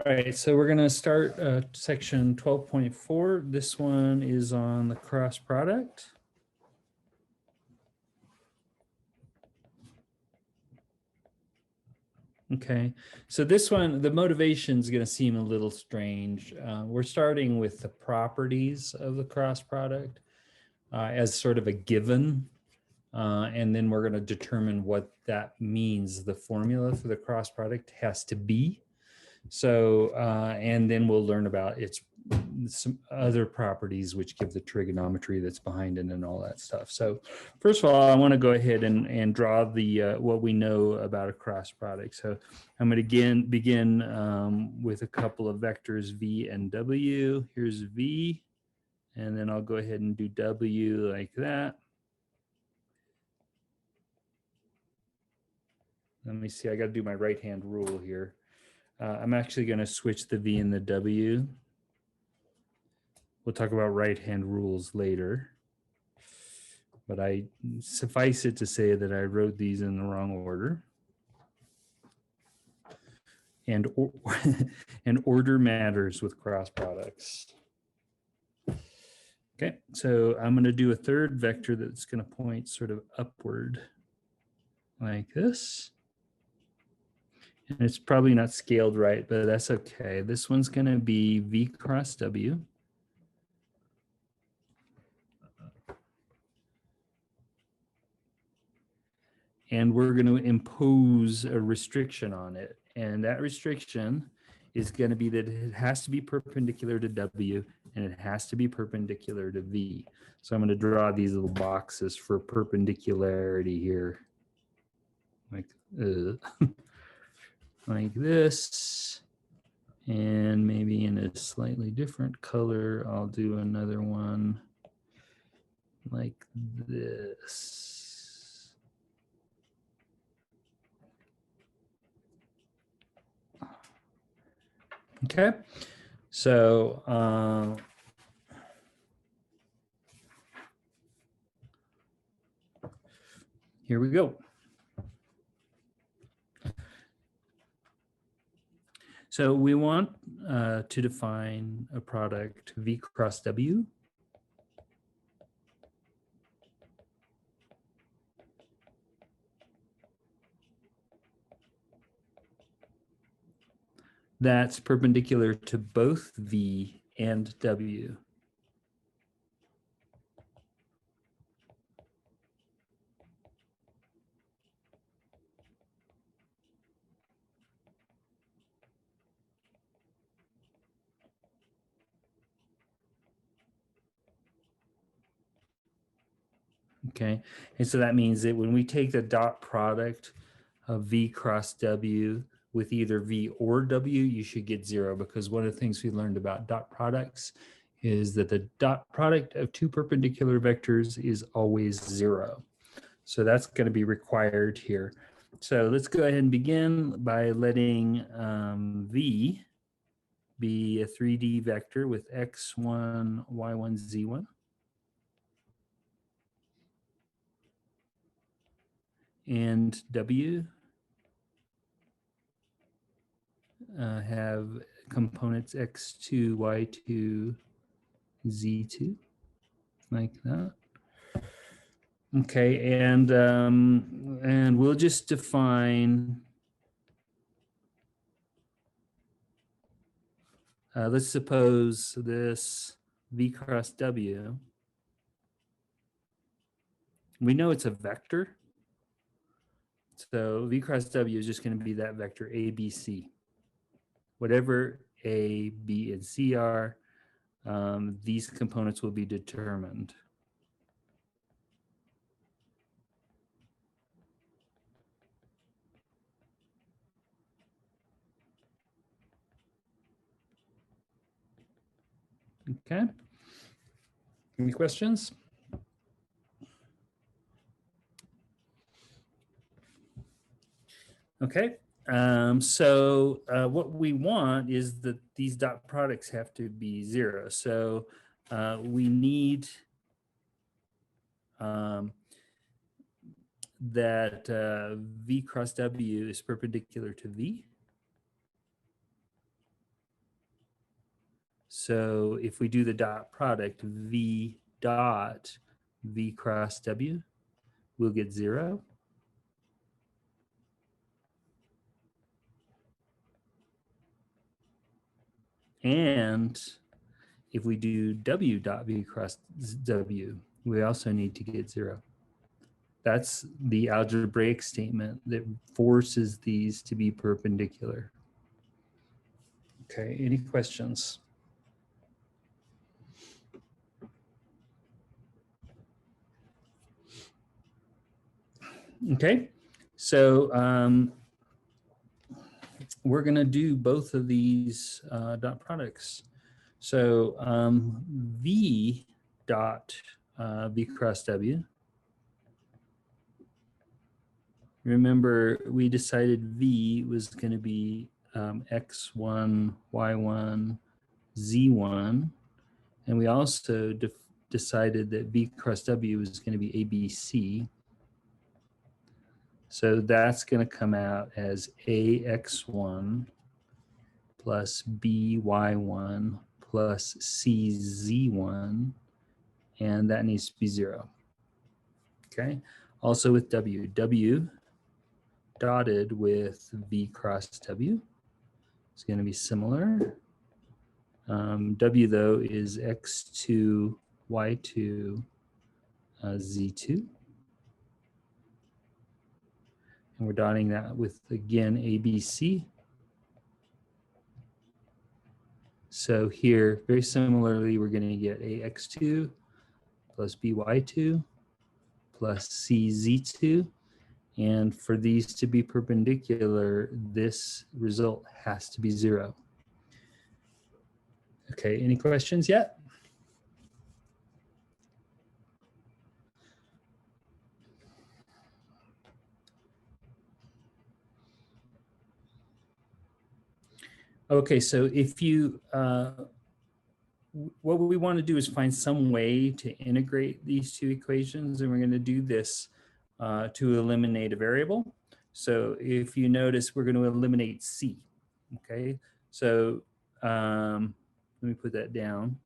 All right, so we're going to start section 12.4. This one is on the cross product. Okay, so this one, the motivation is going to seem a little strange. We're starting with the properties of the cross product as sort of a given, and then we're going to determine what that means. The formula for the cross product has to be. So, and then we'll learn about some other properties which give the trigonometry that's behind it and all that stuff. So first of all, I want to go ahead and draw the what we know about a cross product. So I'm going to begin with a couple of vectors v and w. Here's v, and then I'll go ahead and do w like that. Let me see, I got to do my right hand rule here. I'm actually going to switch the v and the w. We'll talk about right-hand rules later, but I suffice it to say that I wrote these in the wrong order. And order matters with cross products. Okay, so I'm going to do a third vector that's going to point sort of upward like this. And it's probably not scaled right, but that's okay. This one's going to be v cross w. And we're going to impose a restriction on it. And that restriction is going to be that it has to be perpendicular to W and it has to be perpendicular to V. So I'm going to draw these little boxes for perpendicularity here. Like, like this. And maybe in a slightly different color, I'll do another one like this. Okay, so here we go. So we want to define a product v cross w. That's perpendicular to both v and w. Okay, and so that means that when we take the dot product of v cross w with either v or w, you should get 0, because one of the things we learned about dot products is that the dot product of two perpendicular vectors is always 0. So that's going to be required here. So let's go ahead and begin by letting v be a 3D vector with x1, y1, z1. And w have components x2, y2, z2, like that. Okay, and we'll just define. Let's suppose this v cross w. We know it's a vector. So v cross w is just going to be that vector a, b, c. Whatever a, b, and c are, these components will be determined. Okay. Any questions? Okay. So what we want is that these dot products have to be 0. So we need that v cross w is perpendicular to v. So if we do the dot product, V dot V cross W, we'll get 0. And if we do W dot V cross W, we also need to get 0. That's the algebraic statement that forces these to be perpendicular. Okay, any questions? Okay, so we're going to do both of these dot products. So V dot V cross W. Remember, we decided V was going to be X1, Y1, Z1. And we also decided that V cross W is going to be ABC. So that's going to come out as AX1 plus BY1 plus CZ1, and that needs to be 0. Okay. Also with W, W dotted with V cross W is going to be similar. W though is X2, Y2, Z2. And we're dotting that with, again, ABC. So here, very similarly, we're going to get AX2 plus BY2 plus CZ2. And for these to be perpendicular, this result has to be 0. Okay, any questions yet? Okay, so if you, what we want to do is find some way to integrate these two equations, and we're going to do this to eliminate a variable. So if you notice, we're going to eliminate C. Okay, so let me put that down.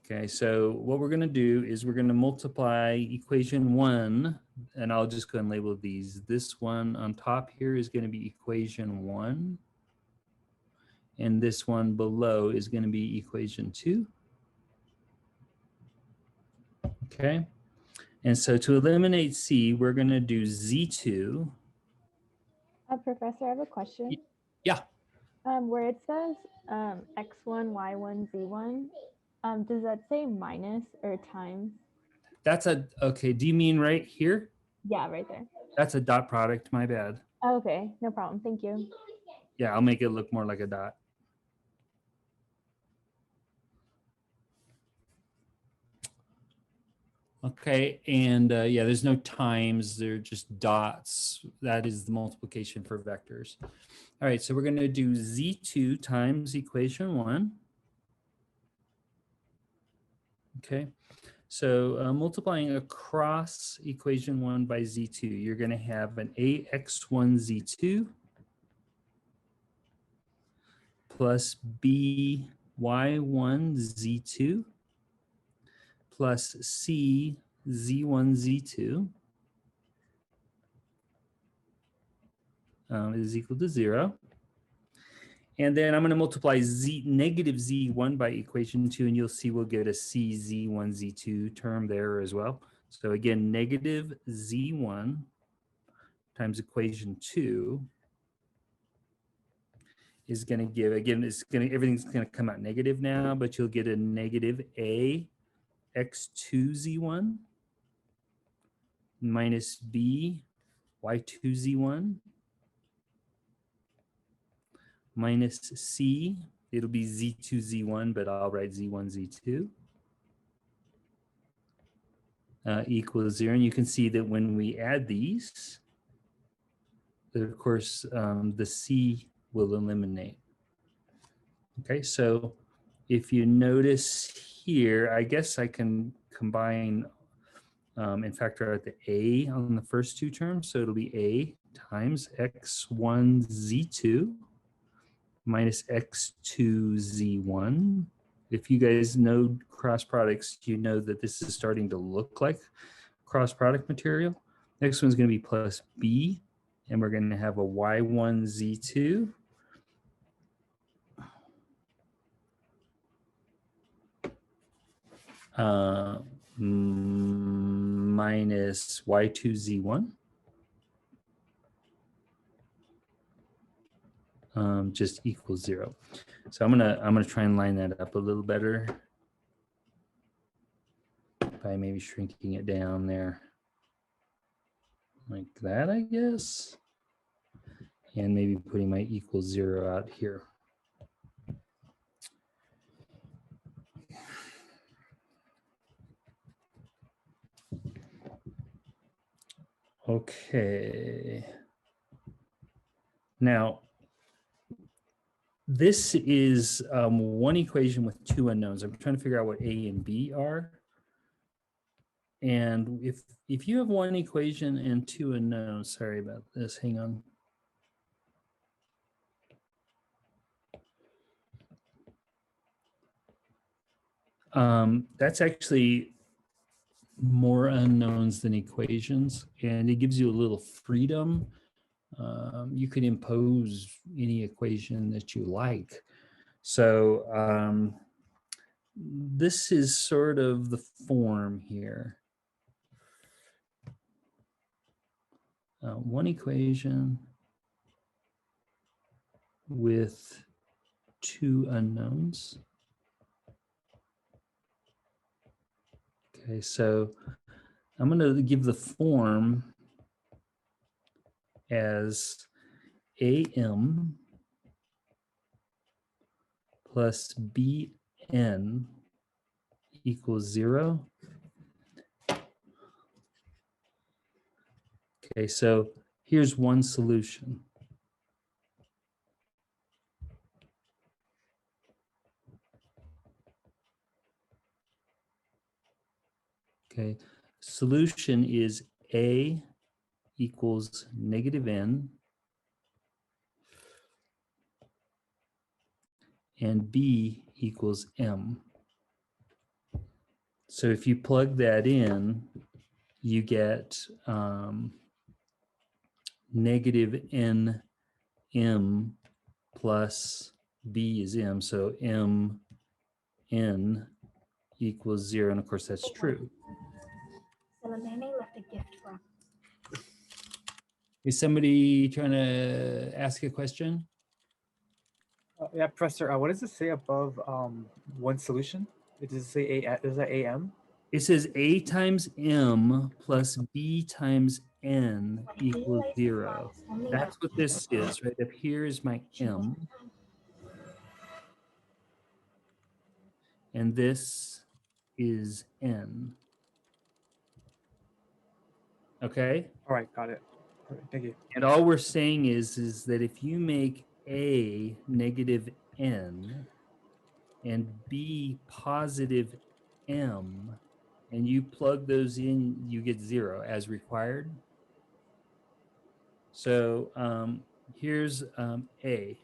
Okay, so what we're going to do is we're going to multiply equation 1, and I'll just go and label these. This one on top here is going to be equation 1, and this one below is going to be equation 2. Okay, and so to eliminate C, we're going to do Z2. Professor, I have a question. Yeah. Where it says X1, Y1, Z1, does that say minus or times? That's a, okay, do you mean right here? Yeah, right there. That's a dot product, my bad. Oh, okay, no problem. Thank you. Yeah, I'll make it look more like a dot. Okay, and yeah, there's no times, they're just dots. That is the multiplication for vectors. All right, so we're going to do Z2 times equation 1. Okay, so multiplying across equation 1 by Z2, you're going to have an AX1 Z2 plus BY1 Z2 plus C Z1 Z2 is equal to 0. And then I'm going to multiply negative Z1 by equation 2, and you'll see we'll get a C Z1 Z2 term there as well. So again, negative Z1 times equation 2 is going to give, again, everything's going to come out negative now, but you'll get a negative A X2 Z1 minus B Y2 Z1 minus C, it'll be Z2 Z1, but I'll write Z1 Z2 equals 0. And you can see that when we add these, of course, the C will eliminate. Okay, so if you notice here, I guess I can combine and factor out the A on the first two terms. So it'll be A times x1 z2 minus x2 z1. If you guys know cross products, you know that this is starting to look like cross product material. Next one's going to be plus b, and we're going to have a y1 z2 minus y2 z1. Just equals 0. So I'm gonna try and line that up a little better by maybe shrinking it down there like that, I guess, and maybe putting my equals 0 out here. Okay. Now, this is one equation with two unknowns. I'm trying to figure out what A and B are. And if you have one equation and two unknowns, sorry about this, hang on. That's actually more unknowns than equations, and it gives you a little freedom. You can impose any equation that you like. So this is sort of the form here. One equation with two unknowns. Okay, so I'm going to give the form as AM plus BN equals 0. Okay, so here's one solution. Okay, solution is A equals negative N and B equals M. So if you plug that in, you get negative N M plus B is M, so M N equals 0, and of course that's true. Salamene left a gift for us. Is somebody trying to ask a question? Yeah, Professor, what does it say above one solution? Does it say A? Is that AM? It says A times M plus B times N equals 0. That's what this is, right? Up here is my M. And this is N. Okay? All right, got it. All right, thank you. And all we're saying is that if you make A negative N and B positive M, and you plug those in, you get 0 as required. So here's A. A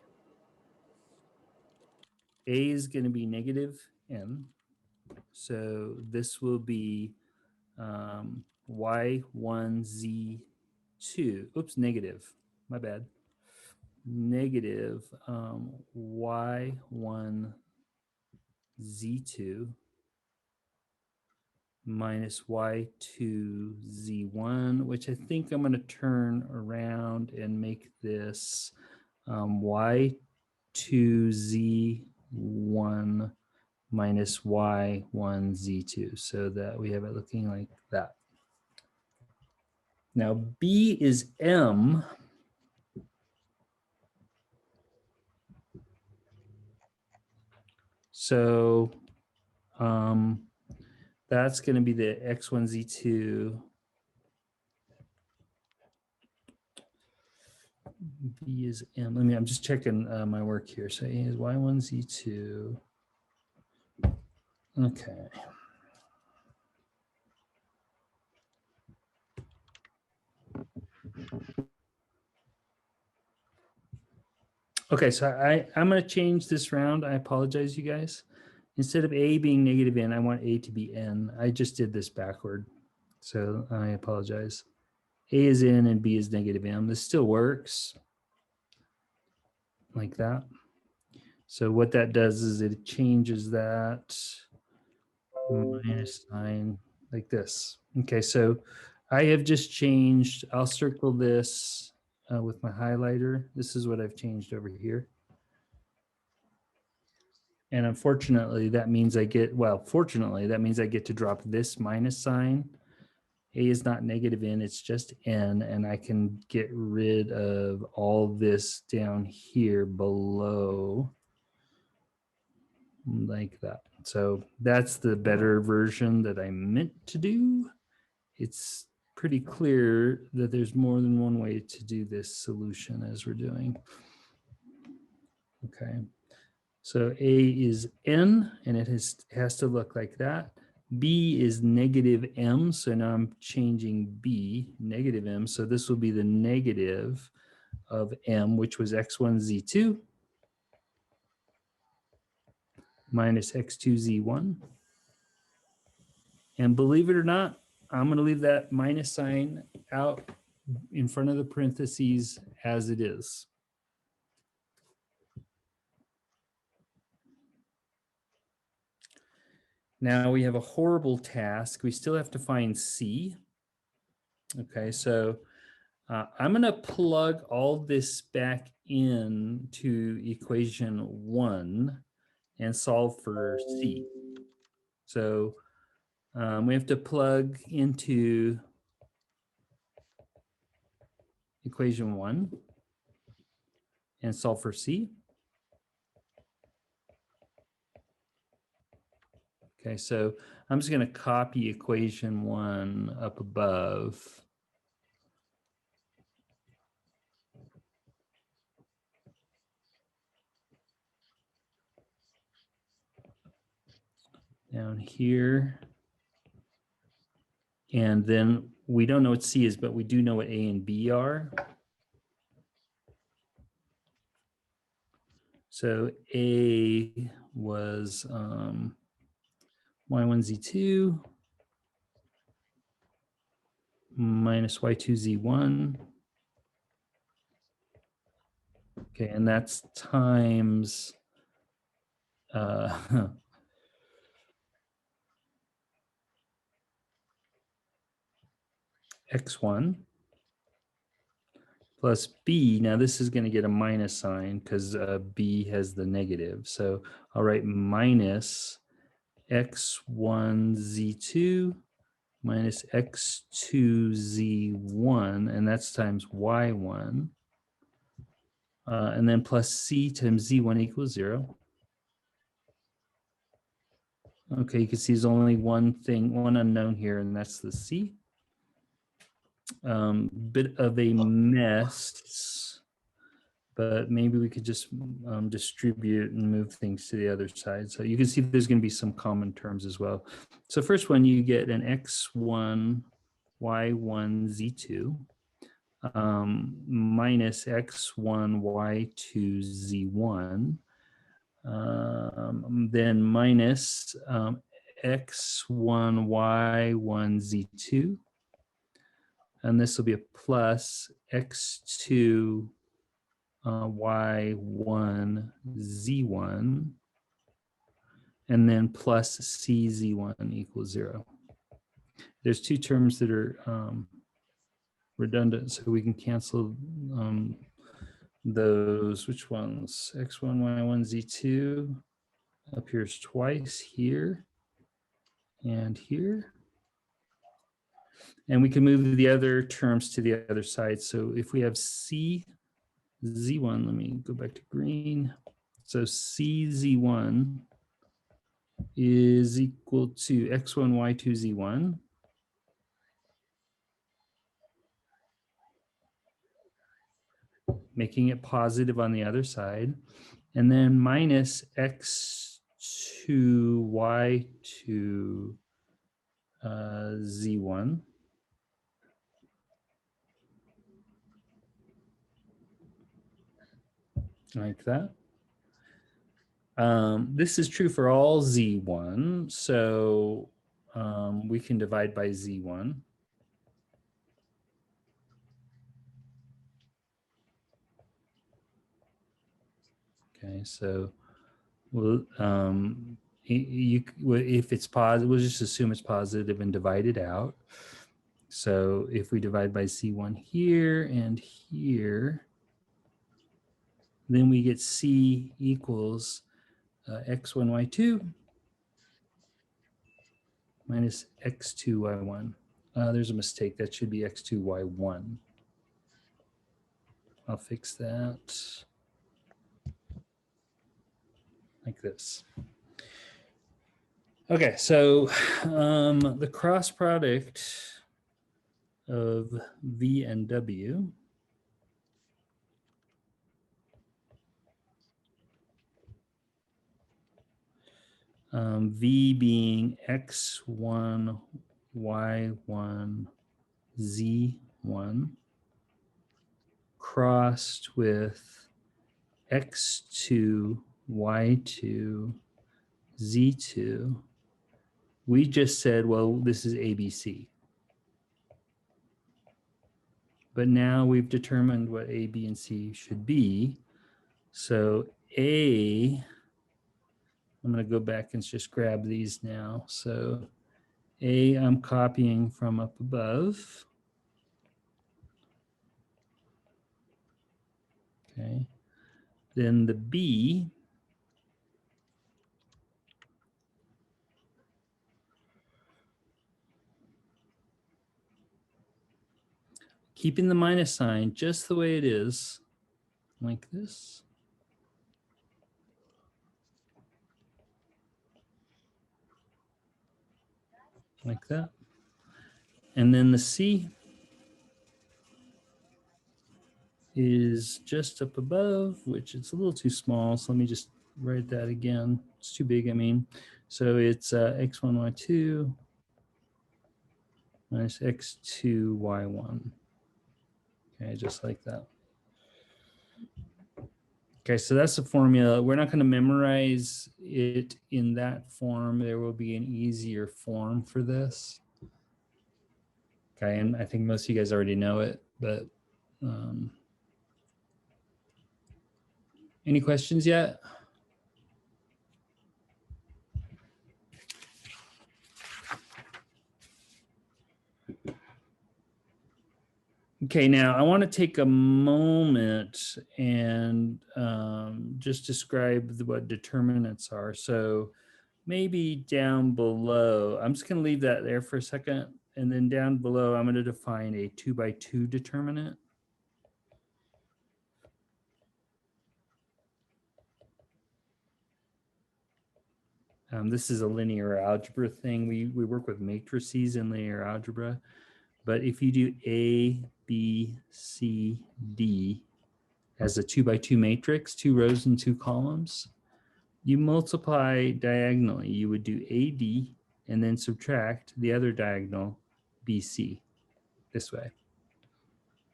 is going to be negative N. So this will be Y1Z2. Oops, negative. My bad. Negative Y1Z2 minus Y2Z1, which I think I'm going to turn around and make this Y2Z1 minus Y1Z2, so that we have it looking like that. Now B is M. So that's going to be the X1Z2. B is M. I'm just checking my work here. So A is Y1Z2. Okay. Okay, so I'm going to change this round. I apologize, you guys. Instead of a being negative n, I want a to be n. I just did this backward, so I apologize. A is n and b is negative m. This still works like that. So what that does is it changes that minus sign like this. Okay, so I have just changed, I'll circle this with my highlighter. This is what I've changed over here. And unfortunately, that means I get, well, fortunately, that means I get to drop this minus sign. A is not negative n, it's just n, and I can get rid of all this down here below like that. So that's the better version that I meant to do. It's pretty clear that there's more than one way to do this solution as we're doing. Okay. So A is n, and it has to look like that. B is negative m, so now I'm changing B, negative m, so this will be the negative of m, which was x1 z2 minus x2 z1. And believe it or not, I'm going to leave that minus sign out in front of the parentheses as it is. Now we have a horrible task. We still have to find C. Okay, so I'm going to plug all this back into equation 1 and solve for C. So we have to plug into equation 1 and solve for C. Okay, so I'm just going to copy equation 1 up above. Down here. And then we don't know what C is, but we do know what A and B are. So A was y1z2 minus y2z1. Okay, and that's times x1 plus b. Now this is going to get a minus sign because b has the negative. So I'll write minus x1 z2 minus x2 z1, and that's times y1. And then plus c times z1 equals 0. Okay, you can see there's only one thing, one unknown here, and that's the c. Bit of a mess, but maybe we could just distribute and move things to the other side. So you can see there's going to be some common terms as well. So first one, you get an x1, y1, z2 minus x1, y2, z1. Then minus x1, y1, z2. And this will be a plus x2, y1, z1. And then plus cz1 equals 0. There's two terms that are redundant, so we can cancel those. Which ones? x1, y1, z2 appears twice here and here. And we can move the other terms to the other side. So if we have c z1, let me go back to green. So c z1 is equal to x1, y2, z1. Making it positive on the other side. And then minus x2, y2, z1. like that. This is true for all Z1, so we can divide by Z1. Okay, so we'll, if it's positive, we'll just assume it's positive and divide it out. So if we divide by C1 here and here, then we get C equals x1, y2 minus x2, y1. There's a mistake. That should be x2, y1. I'll fix that like this. Okay, so the cross product of V and W V being x1, y1, z1 crossed with x2, y2, z2. We just said, well, this is ABC. But now we've determined what A, B, and C should be. So A, I'm going to go back and just grab these now. So A, I'm copying from up above. Okay. Then the B, keeping the minus sign just the way it is, like this. Like that. And then the C is just up above, which it's a little too small. So let me just write that again. It's too big, I mean. So it's x1, y2 minus x2, y1. Okay, just like that. Okay, so that's the formula. We're not going to memorize it in that form. There will be an easier form for this. Okay, and I think most of you guys already know it, but any questions yet? Okay, now I want to take a moment and just describe what determinants are. So maybe down below, I'm just going to leave that there for a second. And then down below, I'm going to define a 2x2 determinant. This is a linear algebra thing. We work with matrices in linear algebra. But if you do A, B, C, D as a 2x2 matrix, 2 rows and 2 columns, you multiply diagonally. You would do AD and then subtract the other diagonal, BC, this way.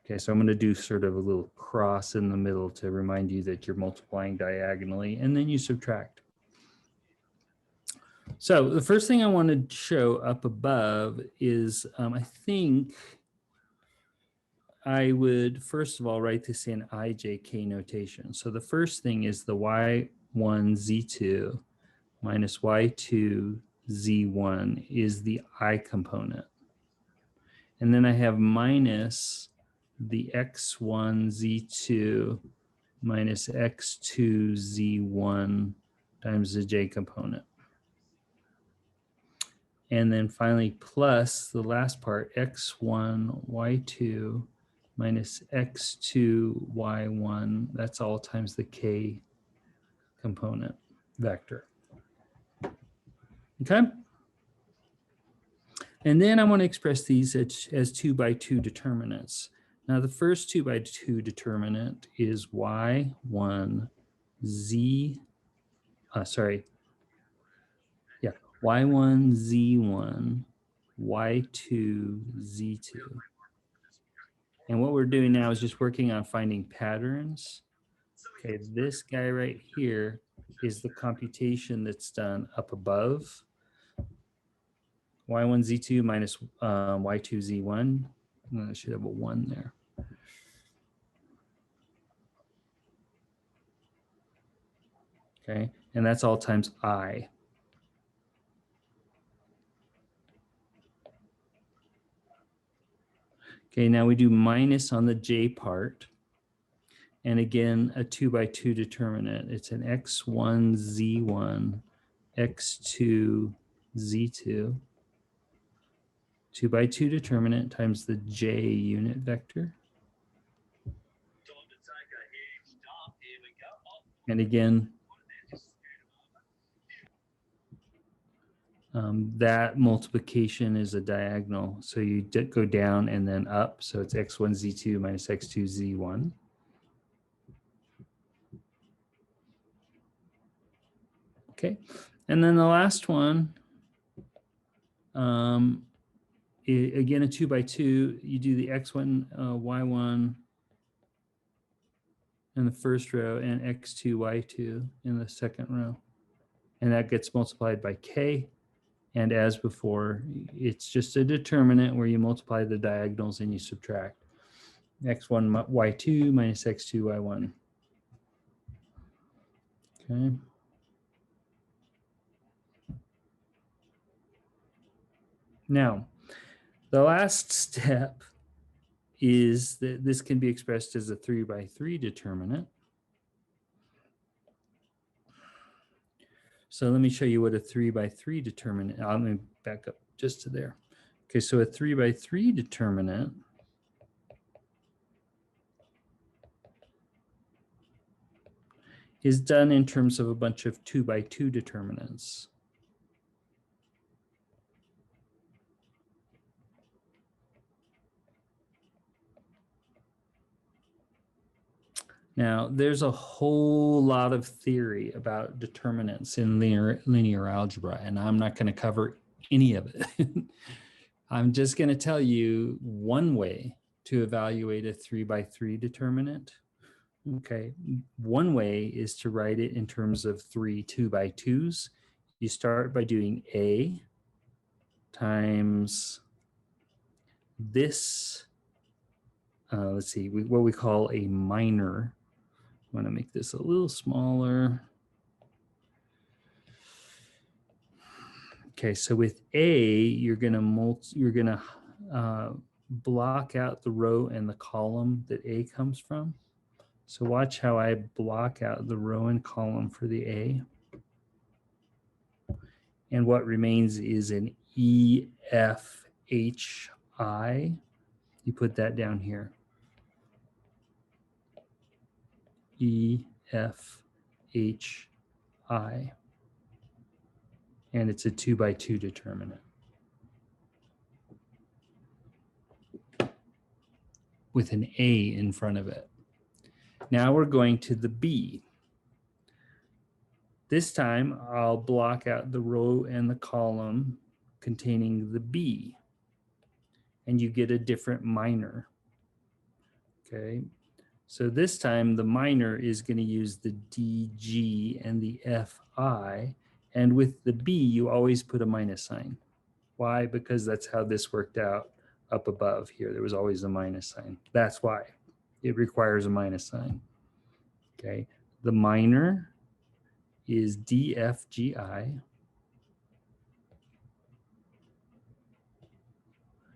Okay, so I'm going to do sort of a little cross in the middle to remind you that you're multiplying diagonally, and then you subtract. So the first thing I want to show up above is, I think I would first of all write this in IJK notation. So the first thing is the y1 z2 minus y2 z1 is the I component. And then I have minus the x1 z2 minus x2 z1 times the j component. And then finally plus the last part, x1 y2 minus x2 y1, that's all times the k component vector. Okay? And then I want to express these as 2x2 determinants. Now the first 2x2 determinant is y1 z, y1 z1 y2 z2. And what we're doing now is just working on finding patterns. Okay, this guy right here is the computation that's done up above. Y1 Z2 minus Y2 Z1. I should have a 1 there. Okay, and that's all times I. Okay, now we do minus on the J part. And again, a 2 by 2 determinant. It's an X1 Z1, X2 Z2. 2 by 2 determinant times the J unit vector. And again, that multiplication is a diagonal. So you go down and then up. So it's X1 Z2 minus X2 Z1. Okay, and then the last one, again, a 2 by 2, you do the X1, Y1 in the first row and X2, Y2 in the second row. And that gets multiplied by K. And as before, it's just a determinant where you multiply the diagonals and you subtract. X1, Y2 minus X2, Y1. Okay. Now, the last step is that this can be expressed as a 3 by 3 determinant. So let me show you what a 3 by 3 determinant. Let me back up just to there. Okay, so a 3 by 3 determinant is done in terms of a bunch of 2 by 2 determinants. Now, there's a whole lot of theory about determinants in linear algebra, and I'm not going to cover any of it. I'm just going to tell you one way to evaluate a 3 by 3 determinant. Okay, one way is to write it in terms of 3 2 by 2s. You start by doing A times this, let's see, what we call a minor. I'm going to make this a little smaller. Okay, so with A, you're going to block out the row and the column that A comes from. So watch how I block out the row and column for the A. And what remains is an E, F, H, I. You put that down here. E, F, H, I. And it's a 2 by 2 determinant. With an A in front of it. Now we're going to the B. This time I'll block out the row and the column containing the B. And you get a different minor. Okay. So this time the minor is going to use the DG and the FI. And with the B, you always put a minus sign. Why? Because that's how this worked out up above here. There was always a minus sign. That's why it requires a minus sign. Okay. The minor is DFGI.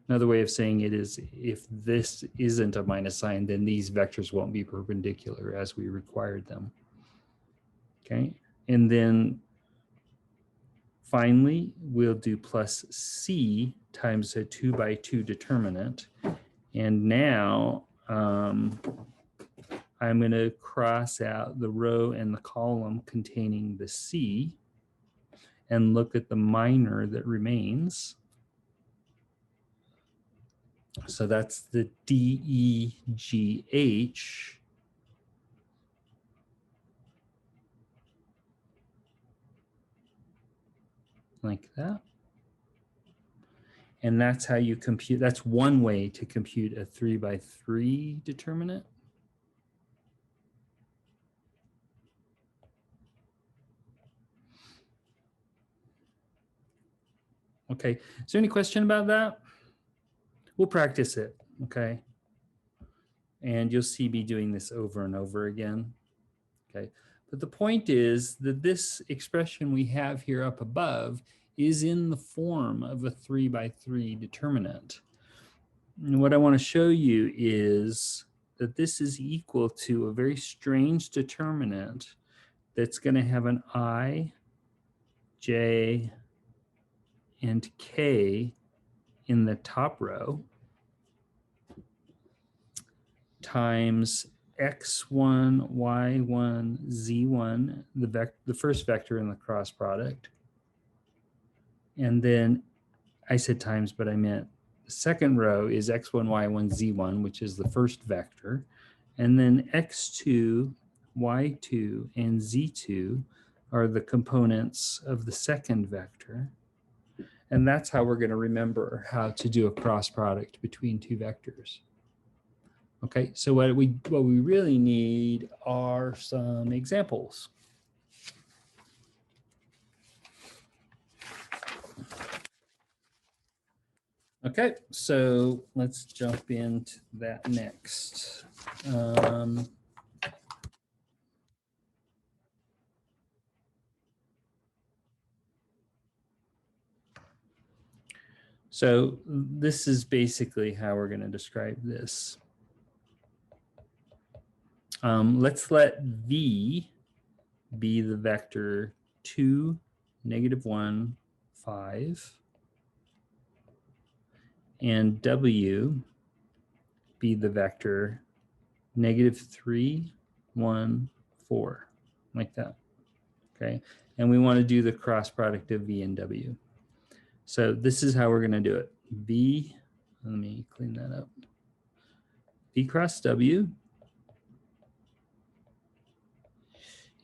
Another way of saying it is if this isn't a minus sign, then these vectors won't be perpendicular as we required them. Okay. And then finally, we'll do plus C times a 2 by 2 determinant. And now I'm going to cross out the row and the column containing the C and look at the minor that remains. So that's the DEGH. Like that. And that's how you compute, that's one way to compute a 3 by 3 determinant. Okay, is there any question about that? We'll practice it, okay? And you'll see me doing this over and over again, okay? But the point is that this expression we have here up above is in the form of a 3x3 determinant. And what I want to show you is that this is equal to a very strange determinant that's going to have an I, J, and K in the top row times x1, y1, z1, the first vector in the cross product. And then I said times, but I meant the second row is x1, y1, z1, which is the first vector. And then x2, y2, and z2 are the components of the second vector. And that's how we're going to remember how to do a cross product between two vectors. Okay, so what we really need are some examples. Okay, so let's jump into that next. So this is basically how we're going to describe this. Let's let V be the vector 2, -1, 5, and W be the vector -3, 1, 4, like that. Okay, and we want to do the cross product of V and W. So this is how we're going to do it. V, let me clean that up. V cross W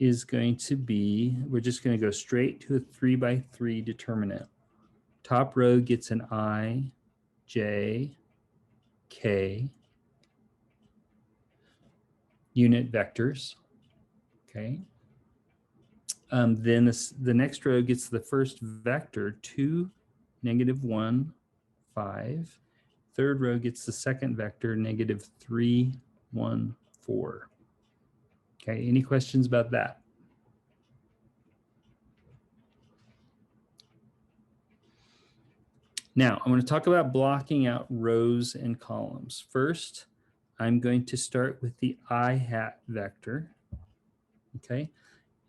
is going to be, we're just going to go straight to a 3x3 determinant. Top row gets an I, J, K, unit vectors, okay? Then the next row gets the first vector, 2, -1, 5. Third row gets the second vector, -3, 1, 4. Okay, any questions about that? Now, I'm going to talk about blocking out rows and columns. First, I'm going to start with the I hat vector, okay?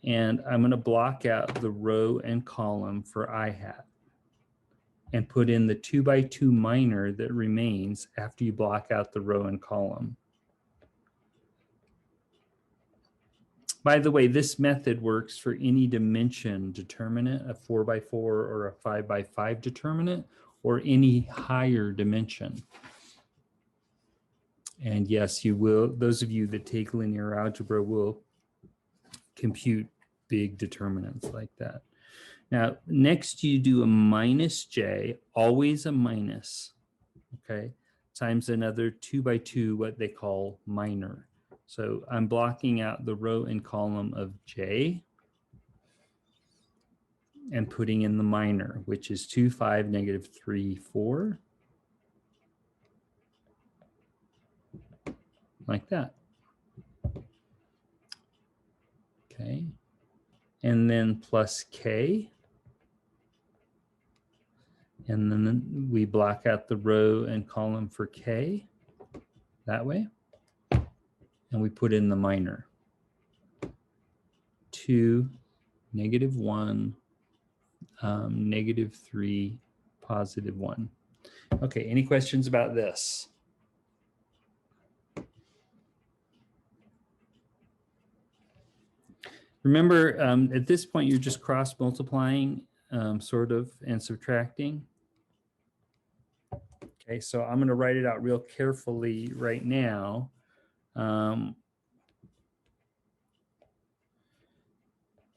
And I'm going to block out the row and column for I hat and put in the 2x2 minor that remains after you block out the row and column. By the way, this method works for any dimension determinant, a 4x4 or a 5x5 determinant, or any higher dimension. And yes, you will, those of you that take linear algebra will compute big determinants like that. Now, next you do a -j, always a minus, okay, times another 2x2, what they call minor. So I'm blocking out the row and column of J and putting in the minor, which is 2, 5, -3, 4. Like that. Okay. And then plus K. And then we block out the row and column for K that way. And we put in the minor. 2, -1, -3, +1. Okay, any questions about this? Remember, at this point, you're just cross multiplying, sort of, and subtracting. Okay, so I'm going to write it out real carefully right now.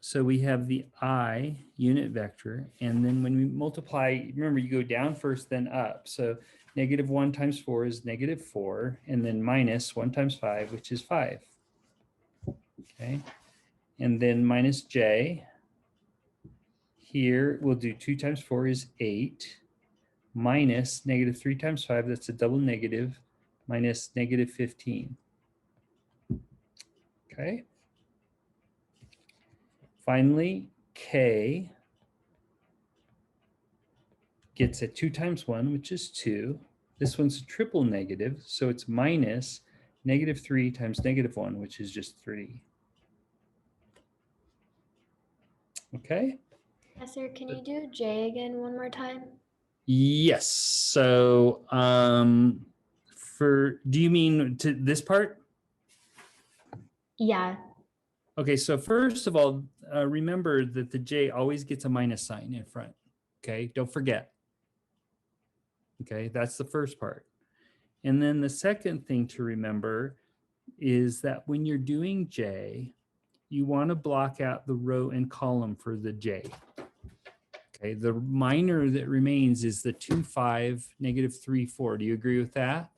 So we have the I unit vector, and then when we multiply, remember you go down first, then up. So -1 times 4 is -4, and then -1 times 5, which is 5. Okay, and then -j here we'll do 2 times 4 is 8 minus negative 3 times 5, that's a double negative, minus negative 15. Okay. Finally, k gets a 2 times 1, which is 2. This one's a triple negative, so it's minus negative 3 times negative 1, which is just 3. Okay? Professor, can you do J again one more time? Yes. So do you mean to this part? Yeah. Okay, so first of all, remember that the J always gets a minus sign in front. Okay, don't forget. Okay, that's the first part. And then the second thing to remember is that when you're doing J, you want to block out the row and column for the J. Okay, the minor that remains is the 2, 5, negative 3, 4. Do you agree with that?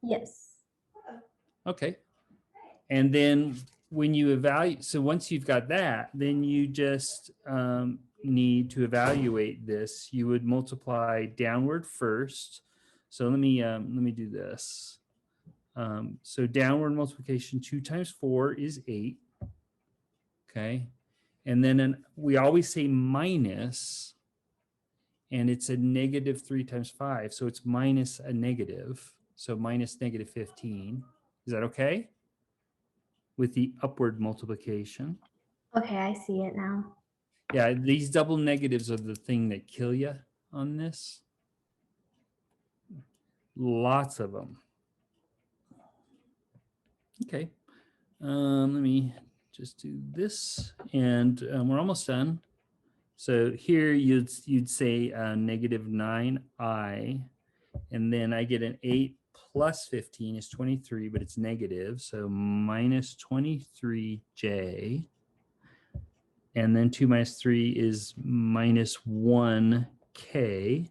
Yes. Okay. And then when you evaluate, so once you've got that, then you just need to evaluate this. You would multiply downward first. So let me do this. So downward multiplication, 2 times 4 is 8. Okay. And then we always say minus, and it's a negative 3 times 5. So it's minus a negative. So minus negative 15. Is that okay? With the upward multiplication. Okay, I see it now. Yeah, these double negatives are the thing that kill you on this. Lots of them. Okay. Let me just do this, and we're almost done. So here you'd say negative 9i, and then I get an 8 plus 15 is 23, but it's negative, so minus 23j. And then 2 minus 3 is minus 1k,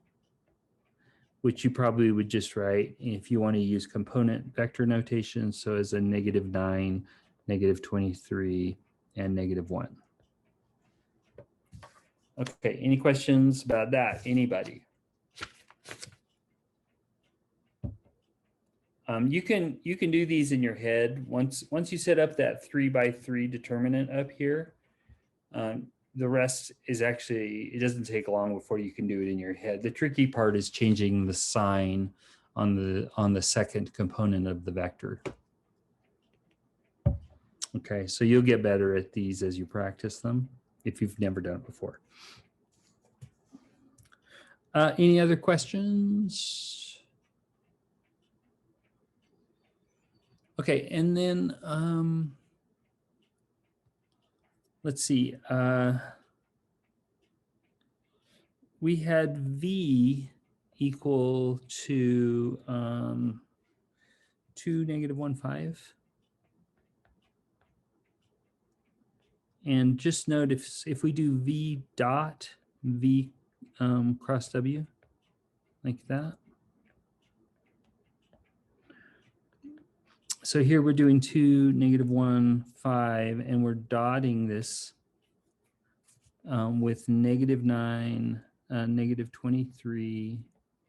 which you probably would just write if you want to use component vector notation. So as a negative 9, negative 23, and negative 1. Okay, any questions about that? Anybody? You can do these in your head. Once you set up that 3 by 3 determinant up here, the rest is actually, it doesn't take long before you can do it in your head. The tricky part is changing the sign on the second component of the vector. Okay, so you'll get better at these as you practice them if you've never done it before. Any other questions? Okay, and then let's see. We had V equal to 2, negative 1, 5. And just note if we do V dot V cross W like that. So here we're doing 2, negative 1, 5, and we're dotting this with negative 9, negative 23,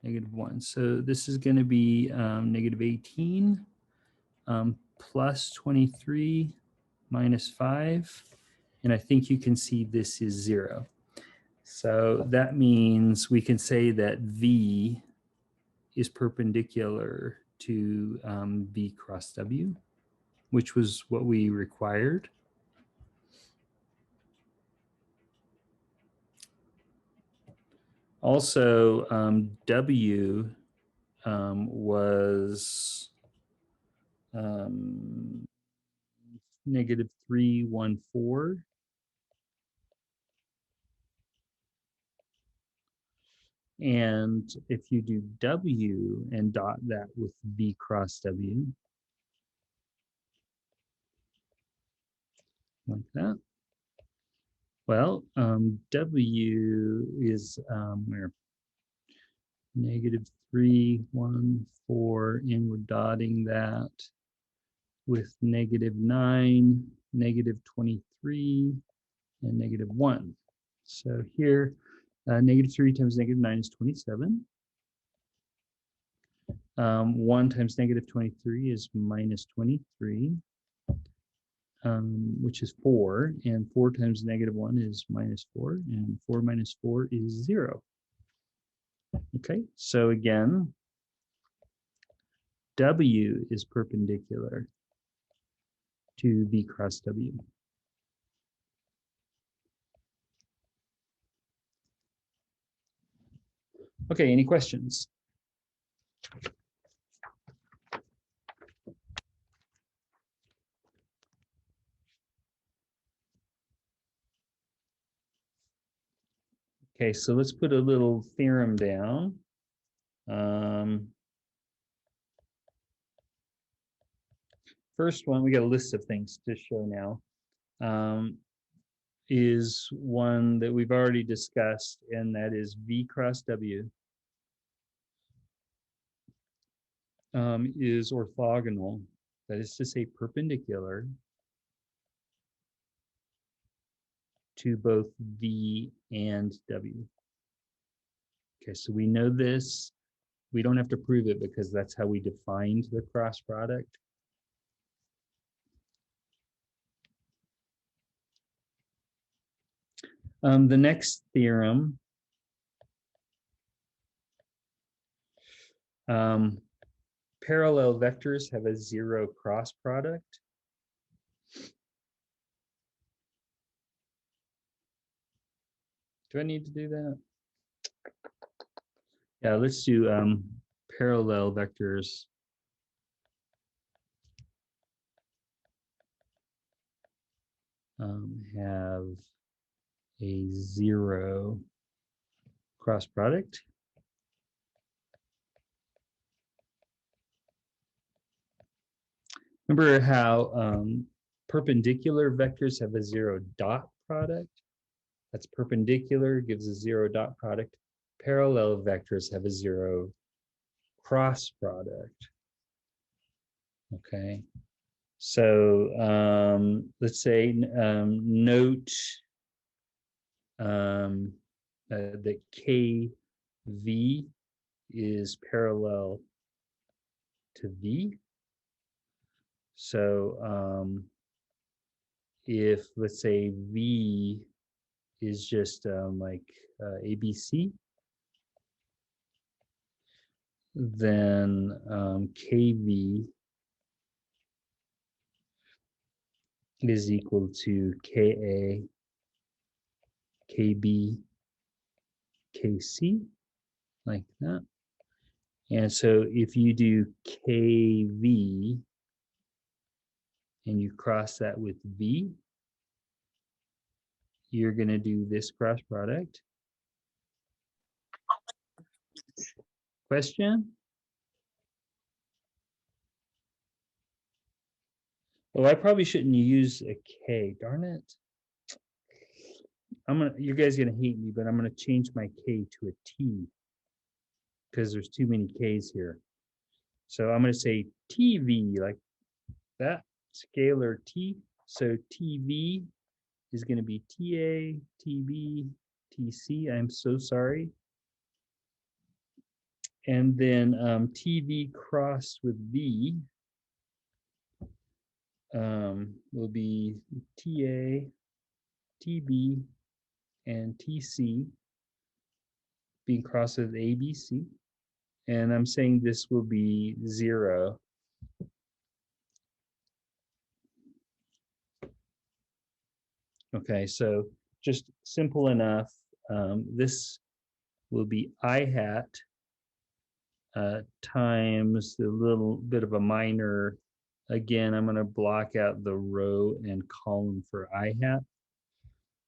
negative 1. So this is going to be negative 18 plus 23 minus 5. And I think you can see this is 0. So that means we can say that V is perpendicular to V cross W, which was what we required. Also, W was negative 314. And if you do W and dot that with V cross W, like that, well, W is where? Negative 314, and we're dotting that with negative 9, negative 23, and -1. So here, -3 times -9 is 27. 1 times -23 is -23, which is 4. And 4 times -1 is -4. And 4 minus 4 is 0. Okay, so again, W is perpendicular to V cross W. Okay, any questions? Okay, so let's put a little theorem down. First one, we got a list of things to show now. Is one that we've already discussed, and that is V cross W is orthogonal, that is to say perpendicular to both V and W. Okay, so we know this. We don't have to prove it because that's how we defined the cross product. The next theorem parallel vectors have a 0 cross product. Do I need to do that? Yeah, let's do parallel vectors have a 0 cross product. Remember how perpendicular vectors have a 0 dot product? That's perpendicular, gives a 0 dot product. Parallel vectors have a 0 cross product. Okay, so let's say note that KV is parallel to V. So if let's say V is just like ABC, then KV is equal to KA, KB, KC, like that. And so if you do KV and you cross that with V, you're going to do this cross product. Question? Oh, I probably shouldn't use a K, darn it. You guys are gonna hate me, but I'm gonna change my K to a T because there's too many K's here. So I'm gonna say TV like that, scalar T. So TV is gonna be TA, TB, TC. I'm so sorry. And then TV crossed with V will be TA, TB, and TC being crossed with ABC. And I'm saying this will be 0. Okay, so just simple enough. This will be I hat times the little bit of a minor. Again, I'm going to block out the row and column for I hat.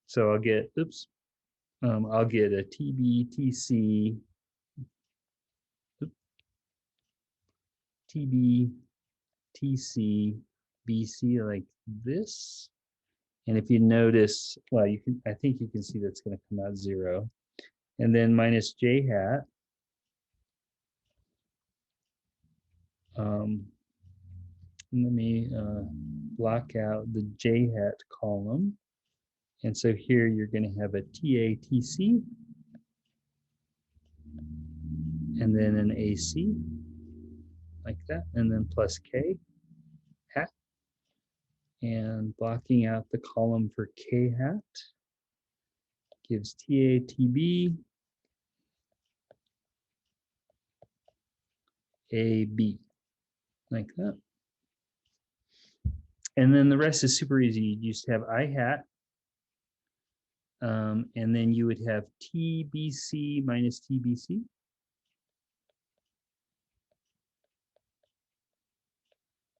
So I'll get, oops, I'll get a TB, TC, TB, TC, BC like this. And if you notice, well, you can, I think you can see that's going to come out 0. And then minus J hat. Let me block out the J hat column. And so here you're going to have a TATC and then an AC like that, and then plus K hat, and blocking out the column for K hat gives TATB AB like that. And then the rest is super easy. You just have I hat, and then you would have TBC minus TBC.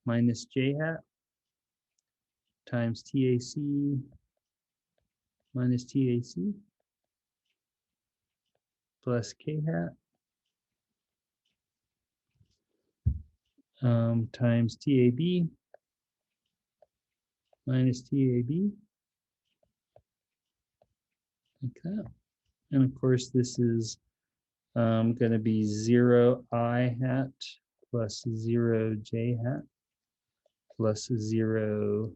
Minus J hat times TAC minus TAC plus K hat times TAB minus TAB like that. And of course, this is going to be 0 I hat plus 0 J hat plus 0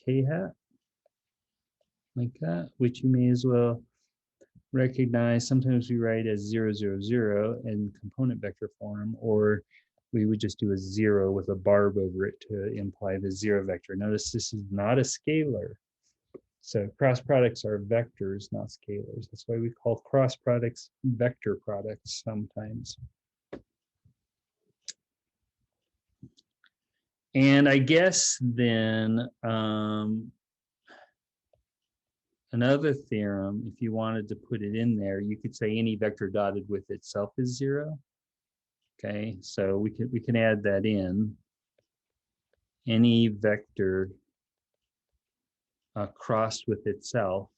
K hat like that, which you may as well recognize. Sometimes we write as 0, 0, 0 in component vector form, or we would just do a 0 with a barb over it to imply the 0 vector. Notice this is not a scalar. So cross products are vectors, not scalars. That's why we call cross products vector products sometimes. And I guess then another theorem, if you wanted to put it in there, you could say any vector dotted with itself is 0. Okay, so we can add that in. Any vector crossed with itself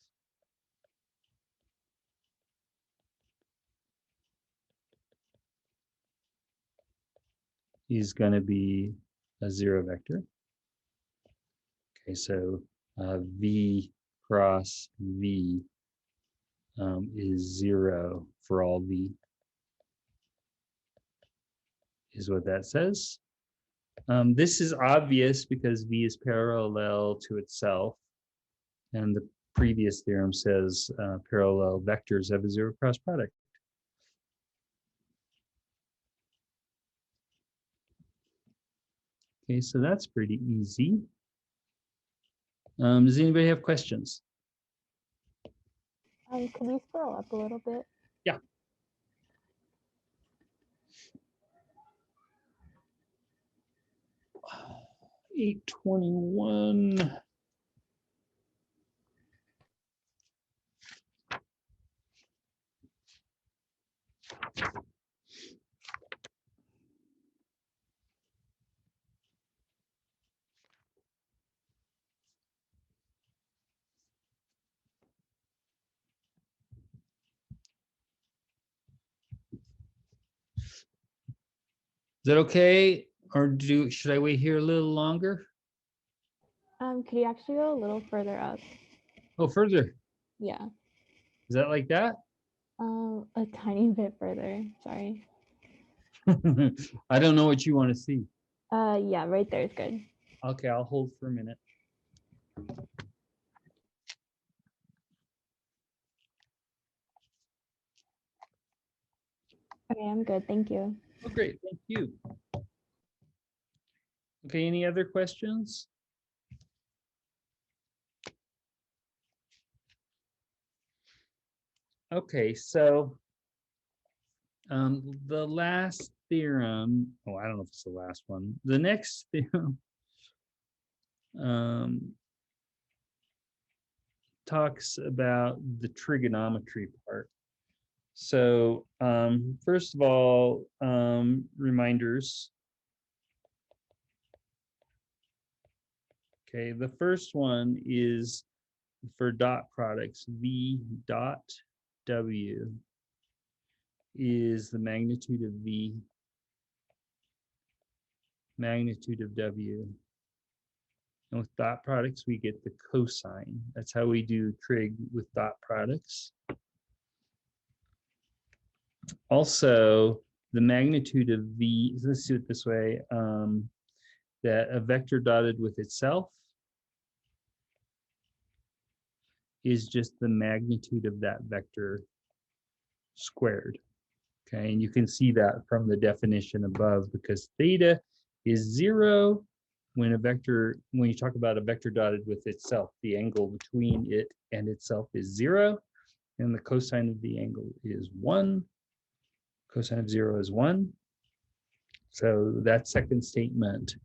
is going to be a 0 vector. Okay, so V cross V is 0 for all V, is what that says. This is obvious because V is parallel to itself, and the previous theorem says parallel vectors have a 0 cross product. Okay, so that's pretty easy. Does anybody have questions? Can you scroll up a little bit? Yeah. $821. Is that okay? Or should I wait here a little longer? Could you actually go a little further up? Oh, further. Yeah. Is that like that? A tiny bit further. Sorry. I don't know what you want to see. Yeah, right there is good. Okay, I'll hold for a minute. Okay, I'm good. Thank you. Oh, great. Thank you. Okay, any other questions? Okay, so the last theorem, oh, I don't know if it's the last one. The next theorem talks about the trigonometry part. So first of all, reminders. Okay, the first one is for dot products. V dot W is the magnitude of V, magnitude of W. And with dot products, we get the cosine. That's how we do trig with dot products. Also, the magnitude of V, let's do it this way, that a vector dotted with itself is just the magnitude of that vector squared. Okay, and you can see that from the definition above, because theta is 0 when when you talk about a vector dotted with itself, the angle between it and itself is 0, and the cosine of the angle is 1. Cosine of 0 is 1. So that second statement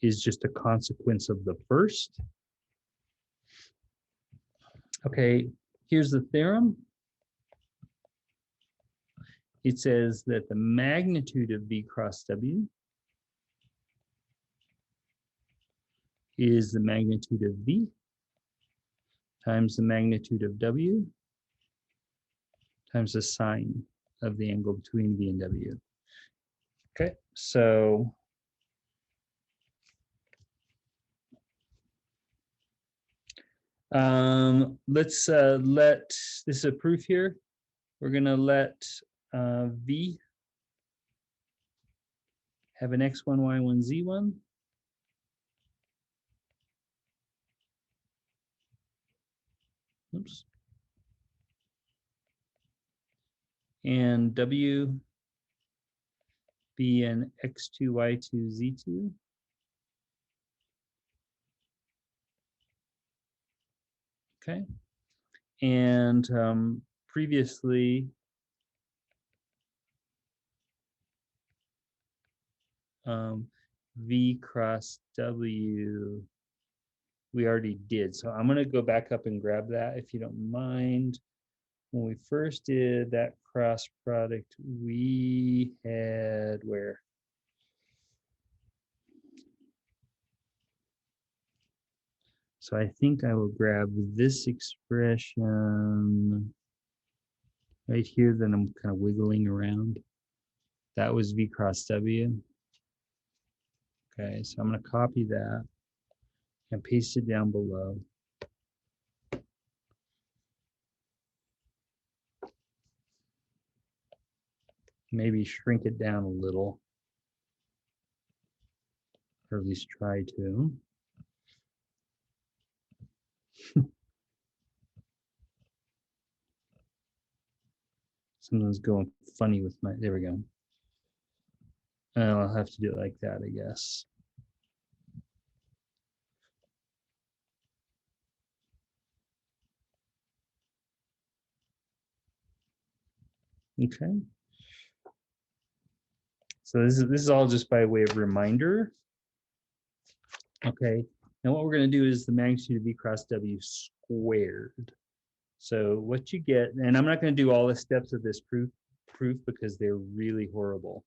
is just a consequence of the first. Okay, here's the theorem. It says that the magnitude of V cross W is the magnitude of V times the magnitude of W times the sine of the angle between V and W. Okay, so let's let, this is a proof here. We're gonna let V have an X1, Y1, Z1. Oops. And W be an X2, Y2, Z2. Okay. And previously, V cross W, we already did. So I'm going to go back up and grab that if you don't mind. When we first did that cross product, we had where? So I think I will grab this expression right here that I'm kind of wiggling around. That was V cross W. Okay, so I'm going to copy that and paste it down below. Maybe shrink it down a little, or at least try to. Something's going funny with my, there we go. I'll have to do it like that, I guess. Okay. So this is all just by way of reminder. Okay. Now what we're going to do is the magnitude of V cross W squared. So what you get, and I'm not going to do all the steps of this proof because they're really horrible.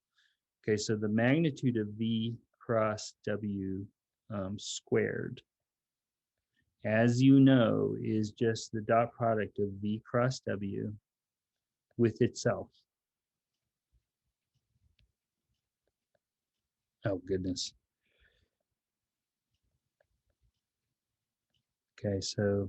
Okay, so the magnitude of V cross W squared, as you know, is just the dot product of V cross W with itself. Oh, goodness. Okay, so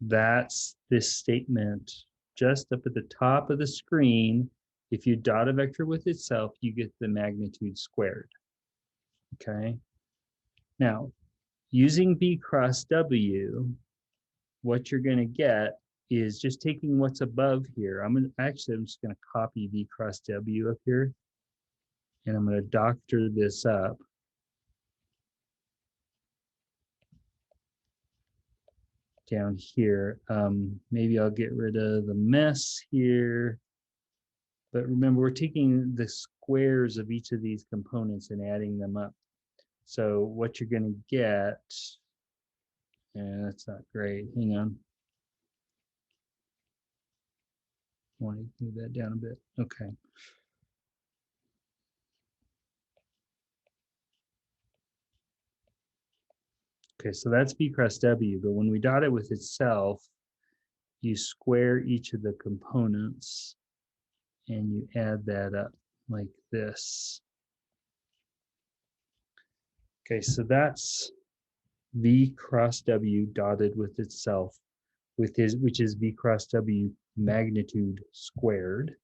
that's this statement just up at the top of the screen. If you dot a vector with itself, you get the magnitude squared. Okay. Now, using V cross W, what you're going to get is just taking what's above here. I'm just going to copy V cross W up here, and I'm going to doctor this up. Down here, maybe I'll get rid of the mess here. But remember, we're taking the squares of each of these components and adding them up. So what you're going to get, yeah, that's not great. Hang on. I want to move that down a bit. Okay. Okay, so that's V cross W, but when we dot it with itself, you square each of the components and you add that up like this. Okay, so that's V cross W dotted with itself, which is V cross W magnitude squared.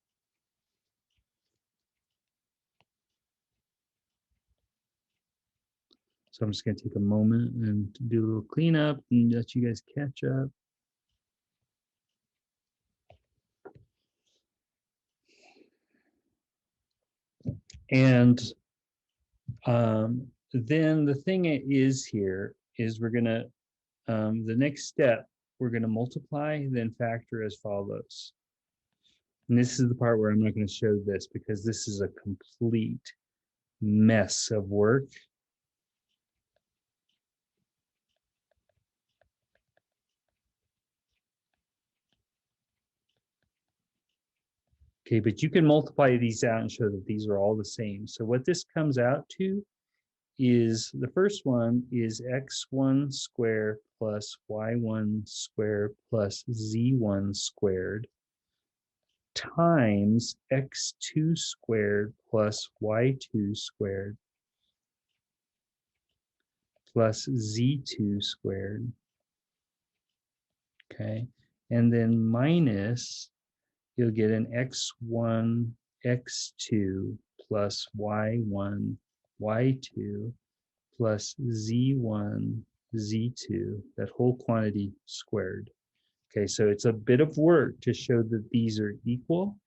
So I'm just going to take a moment and do a little cleanup and let you guys catch up. And then the thing is here is we're going to, the next step, we're going to multiply, then factor as follows. And this is the part where I'm not going to show this because this is a complete mess of work. Okay, but you can multiply these out and show that these are all the same. So what this comes out to is the first one is x1 squared plus y1 squared plus z1 squared times x2 squared plus y2 squared plus z2 squared. Okay, and then minus, you'll get an x1, x2 plus y1, y2 plus z1, z2, that whole quantity squared. Okay, so it's a bit of work to show that these are equal.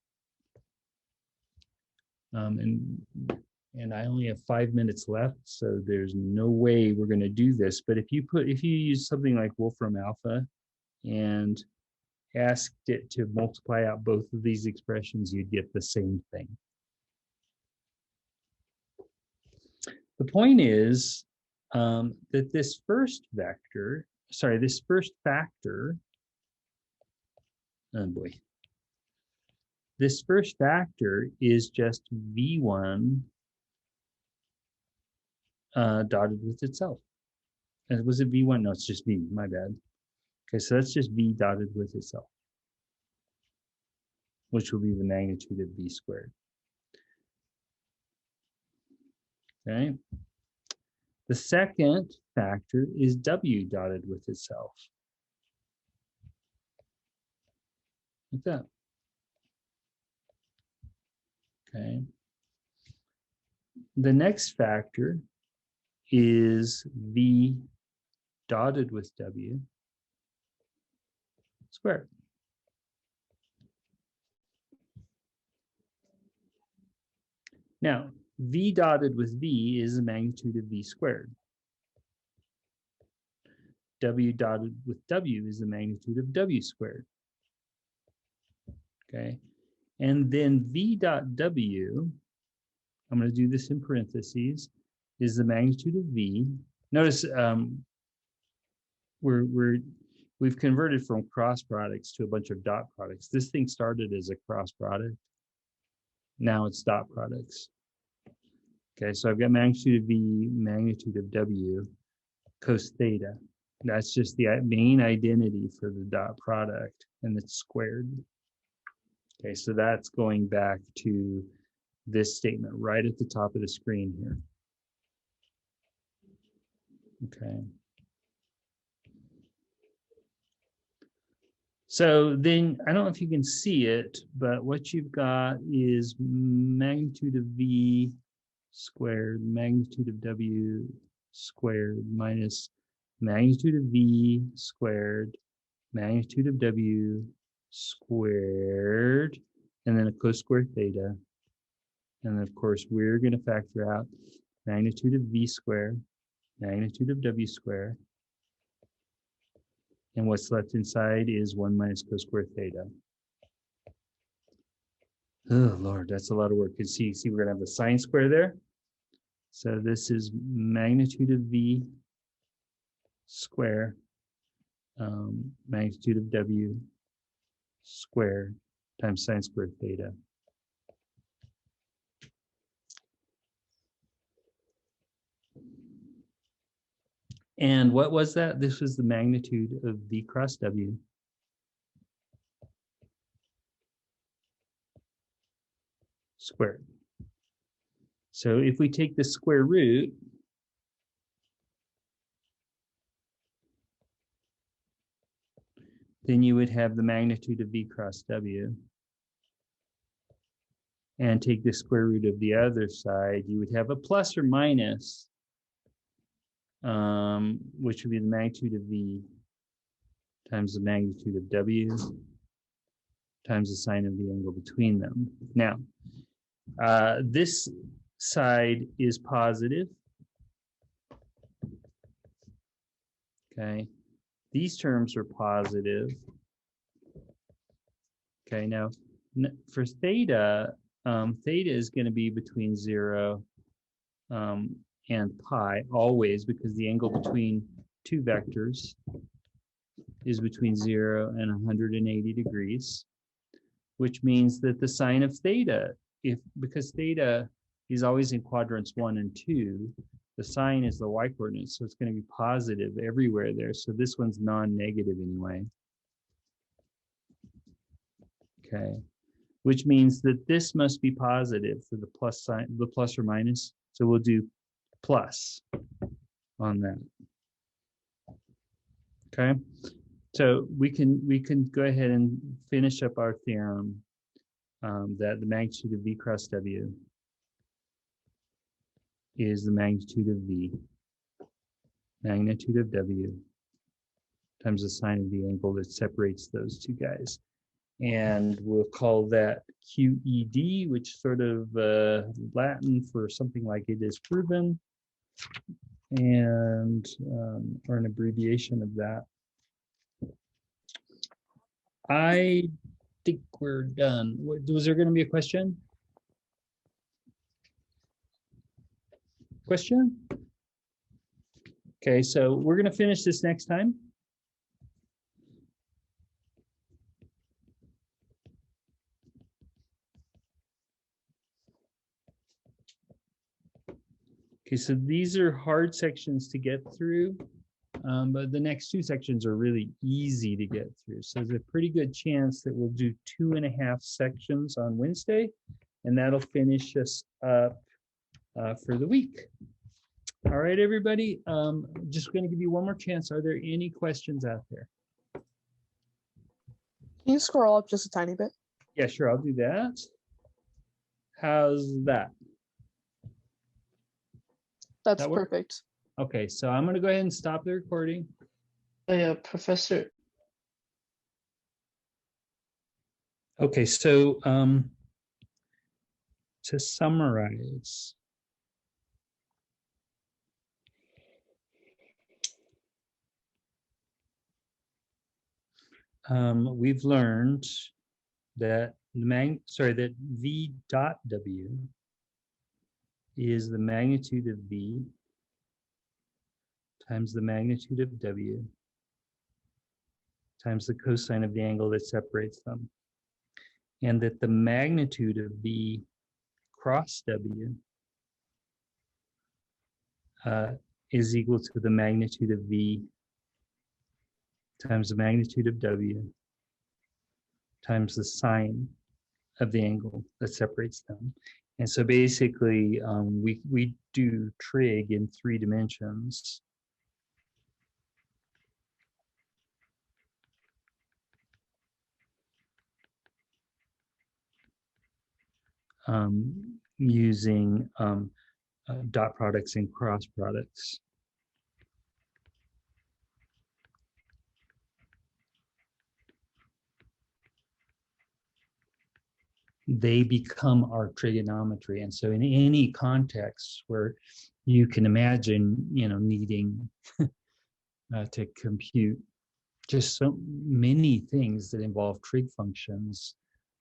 And I only have 5 minutes left, so there's no way we're going to do this. But if you use something like Wolfram Alpha and asked it to multiply out both of these expressions, you'd get the same thing. The point is that this first factor, oh boy, this first factor is just v1 dotted with itself. And was it v1? No, it's just v, my bad. Okay, so that's just v dotted with itself, which will be the magnitude of v squared. Okay. The second factor is w dotted with itself. Like that. Okay. The next factor is v dotted with w squared. Now, v dotted with v is the magnitude of v squared. W dotted with w is the magnitude of w squared. Okay, and then v dot w, I'm going to do this in parentheses, is the magnitude of v. Notice we've converted from cross products to a bunch of dot products. This thing started as a cross product. Now it's dot products. Okay, so I've got magnitude of v, magnitude of w, cos theta. That's just the main identity for the dot product, and it's squared. Okay, so that's going back to this statement right at the top of the screen here. Okay. So then, I don't know if you can see it, but what you've got is magnitude of v squared, magnitude of w squared minus magnitude of v squared, magnitude of w squared, and then a cos squared theta. And of course, we're going to factor out magnitude of v squared, magnitude of w squared. And what's left inside is 1 minus cos squared theta. Oh, Lord, that's a lot of work. You see, we're going to have the sine square there. So this is magnitude of v square, magnitude of w squared times sine squared theta. And what was that? This was the magnitude of v cross w squared. So if we take the square root, then you would have the magnitude of v cross w. And take the square root of the other side, you would have a plus or minus which would be the magnitude of V times the magnitude of W times the sine of the angle between them. Now, this side is positive. Okay, these terms are positive. Okay, now for theta, theta is going to be between 0 and pi always, because the angle between two vectors is between 0 and 180 degrees, which means that the sine of theta, because theta is always in quadrants 1 and 2, the sine is the y-coordinate, so it's going to be positive everywhere there. So this one's non-negative anyway. Okay, which means that this must be positive for the plus sign, the plus or minus. So we'll do plus on that. Okay, so we can go ahead and finish up our theorem that the magnitude of V cross W is the magnitude of V, magnitude of W, times the sine of the angle that separates those two guys. And we'll call that QED, which sort of Latin for something like it is proven, and or an abbreviation of that. I think we're done. Was there going to be a question? Question? Okay, so we're going to finish this next time. Okay, so these are hard sections to get through, but the next two sections are really easy to get through. So there's a pretty good chance that we'll do 2.5 sections on Wednesday, and that'll finish us up for the week. All right, everybody, just going to give you one more chance. Are there any questions out there? Can you scroll up just a tiny bit? Yeah, sure, I'll do that. How's that? That's That work? perfect. Okay, so I'm going to go ahead and stop the recording. Professor, Okay, so to summarize, we've learned that that V dot W is the magnitude of V times the magnitude of W times the cosine of the angle that separates them. And that the magnitude of V cross W is equal to the magnitude of V times the magnitude of W times the sine of the angle that separates them. And so basically, we do trig in 3 dimensions. Using dot products and cross products. They become our trigonometry. And so in any context where you can imagine, needing to compute just so many things that involve trig functions,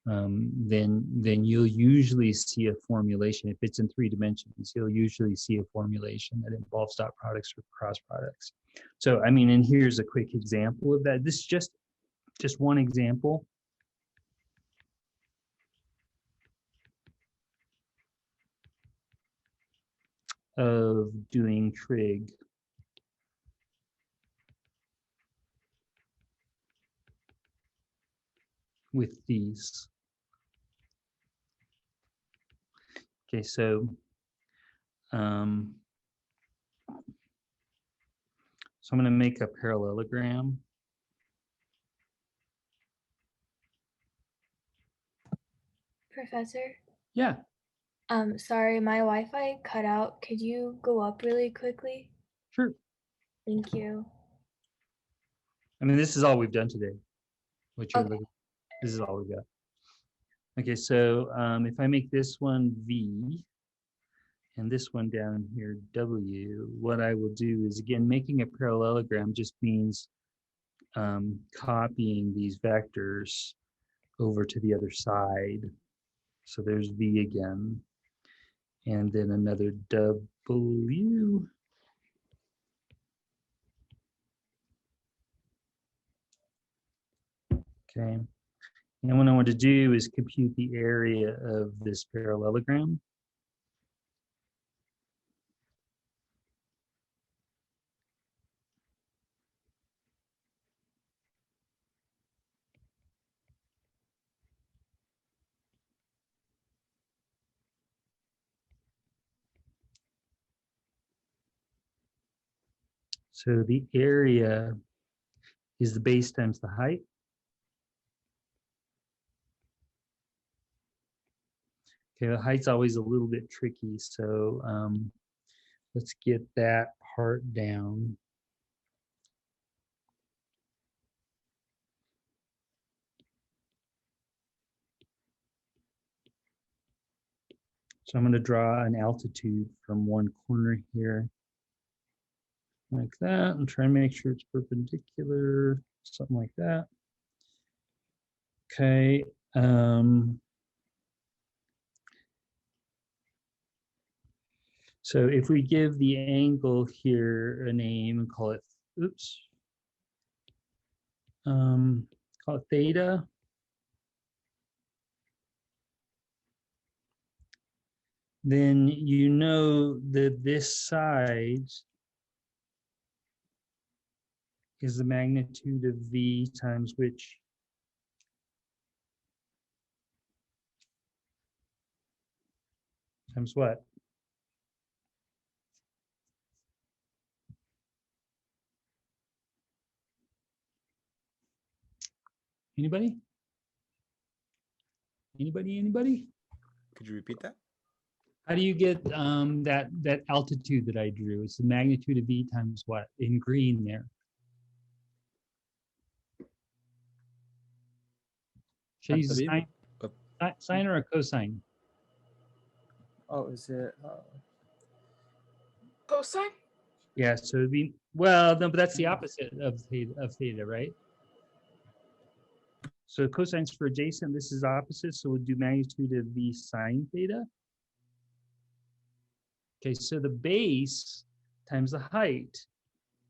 then you'll usually see a formulation. If it's in 3 dimensions, you'll usually see a formulation that involves dot products or cross products. So, I mean, and here's a quick example of that. This is just one example. Of doing trig. With these. Okay, so I'm going to make a parallelogram. Professor, Yeah, sorry, my Wi-Fi cut out. Could you go up really quickly? sure. Thank you. I mean, this is all we've done today. What you're Okay. looking, this is all we've got. Okay, so if I make this one V and this one down here W, what I will do is, again, making a parallelogram just means copying these vectors over to the other side. So there's V again, and then another W. Okay, and what I want to do is compute the area of this parallelogram. So the area is the base times the height. Okay, the height's always a little bit tricky, so let's get that part down. So I'm going to draw an altitude from one corner here, like that, and try and make sure it's perpendicular, something like that. Okay. So if we give the angle here a name and call it, oops, call it theta. Then you know that this side is the magnitude of V times which? Times what? Anybody? Anybody? Could you repeat that? How do you get that altitude that I drew? It's the magnitude of V times what in green there? Should I use a sine, sine or a cosine? Oh, is it? Cosine? Yeah, so it'd be, well, no, but that's the opposite of theta, right? So cosine's for adjacent, this is opposite, so we'll do magnitude of V sine theta. Okay, so the base times the height.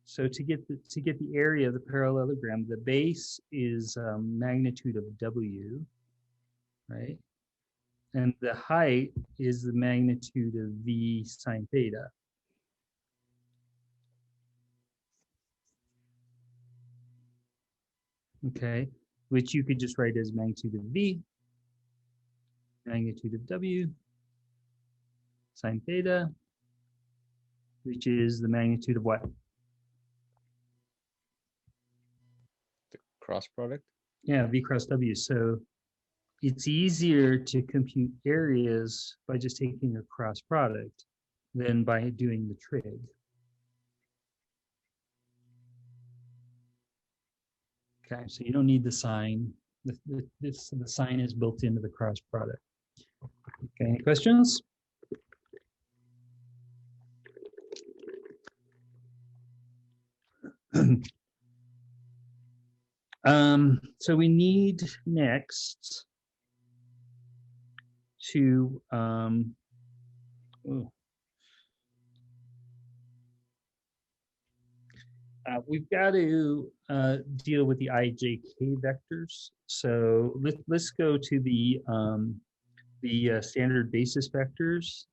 So to get the area of the parallelogram, the base is magnitude of W, right? And the height is the magnitude of V sine theta. Okay, which you could just write as magnitude of V, magnitude of W, sine theta, which is the magnitude of what? The cross product? Yeah, V cross W. So it's easier to compute areas by just taking a cross product than by doing the trig. Okay, so you don't need the sign. The sign is built into the cross product. Okay, any questions? So we need next to we've got to deal with the ijk vectors. So let's go to the standard basis vectors.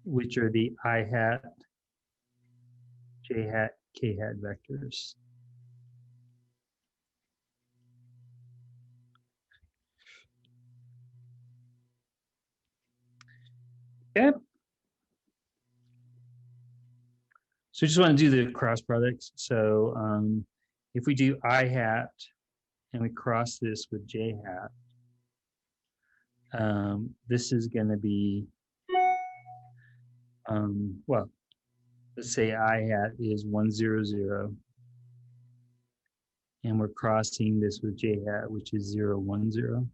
Which are the I hat, J hat, K hat vectors. Okay. So just want to do the cross products. So if we do I hat and we cross this with J hat, This is going to be, well, let's say I hat is 1, 0, 0. And we're crossing this with j hat, which is 0, 1, 0.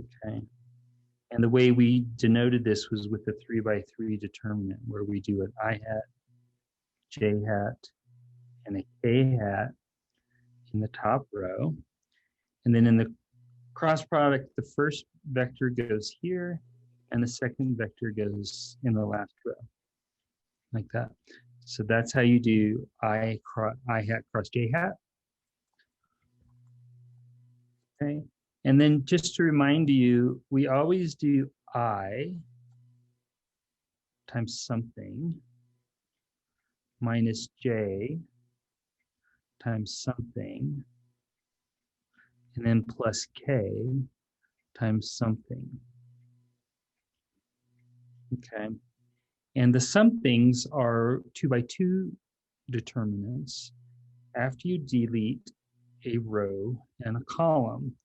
Okay. And the way we denoted this was with the 3 by 3 determinant, where we do an I hat, j hat, and a k hat in the top row. And then in the cross product, the first vector goes here, and the second vector goes in the last row, like that. So that's how you do I hat cross j hat. Okay. And then just to remind you, we always do I times something minus j times something, and then plus k times something. Okay. And the somethings are 2 by 2 determinants after you delete a row and a column.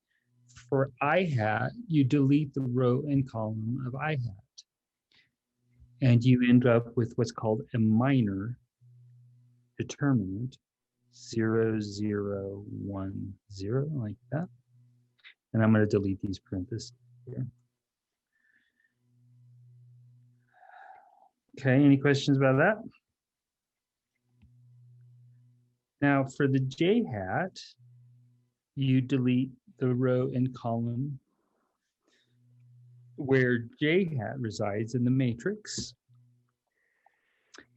For I hat, you delete the row and column of I hat. And you end up with what's called a minor determinant, 0, 0, 1, 0, like that. And I'm going to delete these parentheses here. Okay, any questions about that? Now for the j hat, you delete the row and column where j hat resides in the matrix.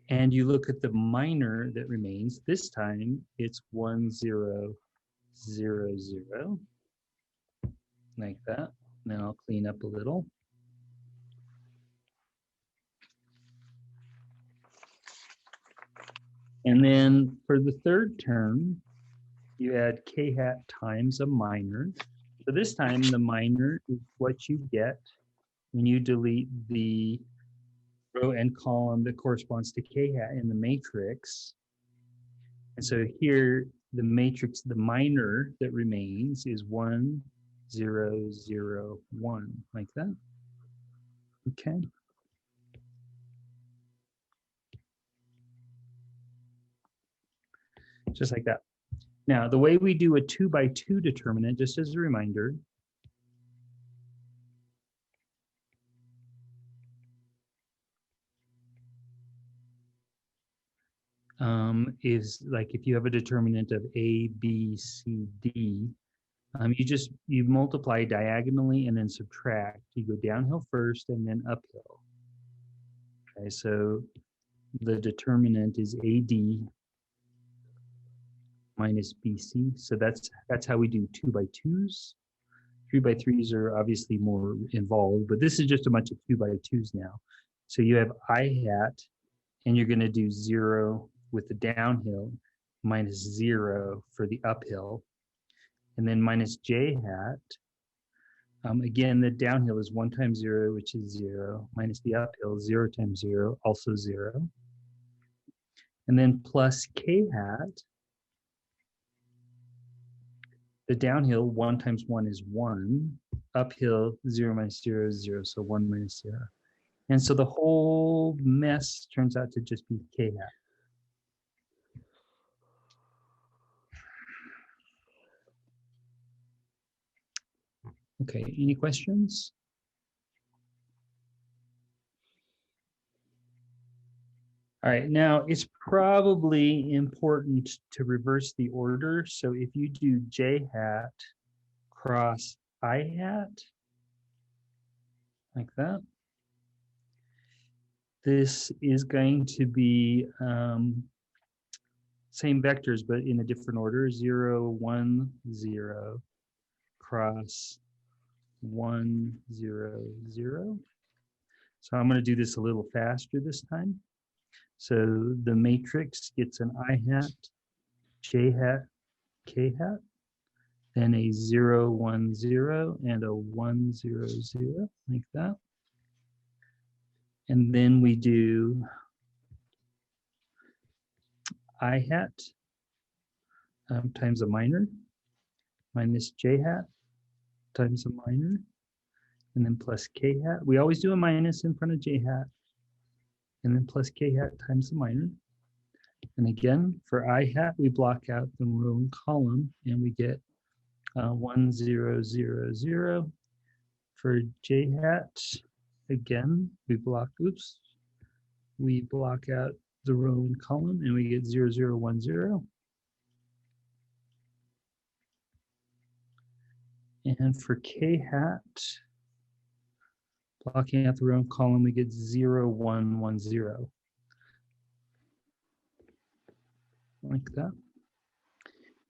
And you look at the minor that remains. This time it's 1, 0, 0, 0, like that. Then I'll clean up a little. And then for the third term, you add k hat times a minor. So this time the minor is what you get when you delete the row and column that corresponds to k hat in the matrix. And so here the matrix, the minor that remains is 1, 0, 0, 1, like that. Okay. Just like that. Now, the way we do a 2 by 2 determinant, just as a reminder, is like if you have a determinant of A, B, C, D, you multiply diagonally and then subtract. You go downhill first and then uphill. Okay, so the determinant is AD minus BC. So that's how we do 2 by 2s. 3 by 3s are obviously more involved, but this is just a bunch of 2 by 2s now. So you have I hat, and you're going to do 0 with the downhill, minus 0 for the uphill, and then minus j hat. Again, the downhill is 1 times 0, which is 0, minus the uphill, 0 times 0, also 0. And then plus k hat. The downhill, 1 times 1 is 1. Uphill, 0 minus 0 is 0, so 1 minus 0. And so the whole mess turns out to just be k hat. Okay, any questions? All right, now it's probably important to reverse the order. So if you do j hat cross I hat, like that, this is going to be same vectors, but in a different order, 0, 1, 0, cross 1, 0, 0. So I'm going to do this a little faster this time. So the matrix gets an I hat, j hat, k hat, then a 0, 1, 0, and a 1, 0, 0, like that. And then we do I hat times a minor minus j hat times a minor, and then plus k hat. We always do a minus in front of j hat, and then plus k hat times the minor. And again, for I hat, we block out the row and column, and we get 1, 0, 0, 0. For j hat, again, we block out the row and column, and we get 0, 0, 1, 0. And for k hat, blocking out the row and column, we get 0, 1, 1, 0. Like that.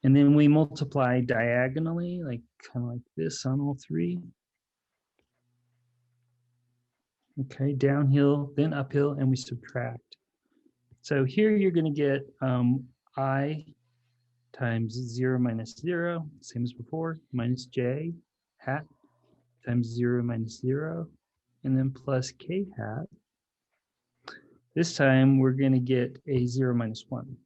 And then we multiply diagonally, like kind of like this on all three. Okay, downhill, then uphill, and we subtract. So here you're going to get I times 0 minus 0, same as before, minus j hat times 0 minus 0, and then plus k hat. This time we're going to get a 0 minus 1.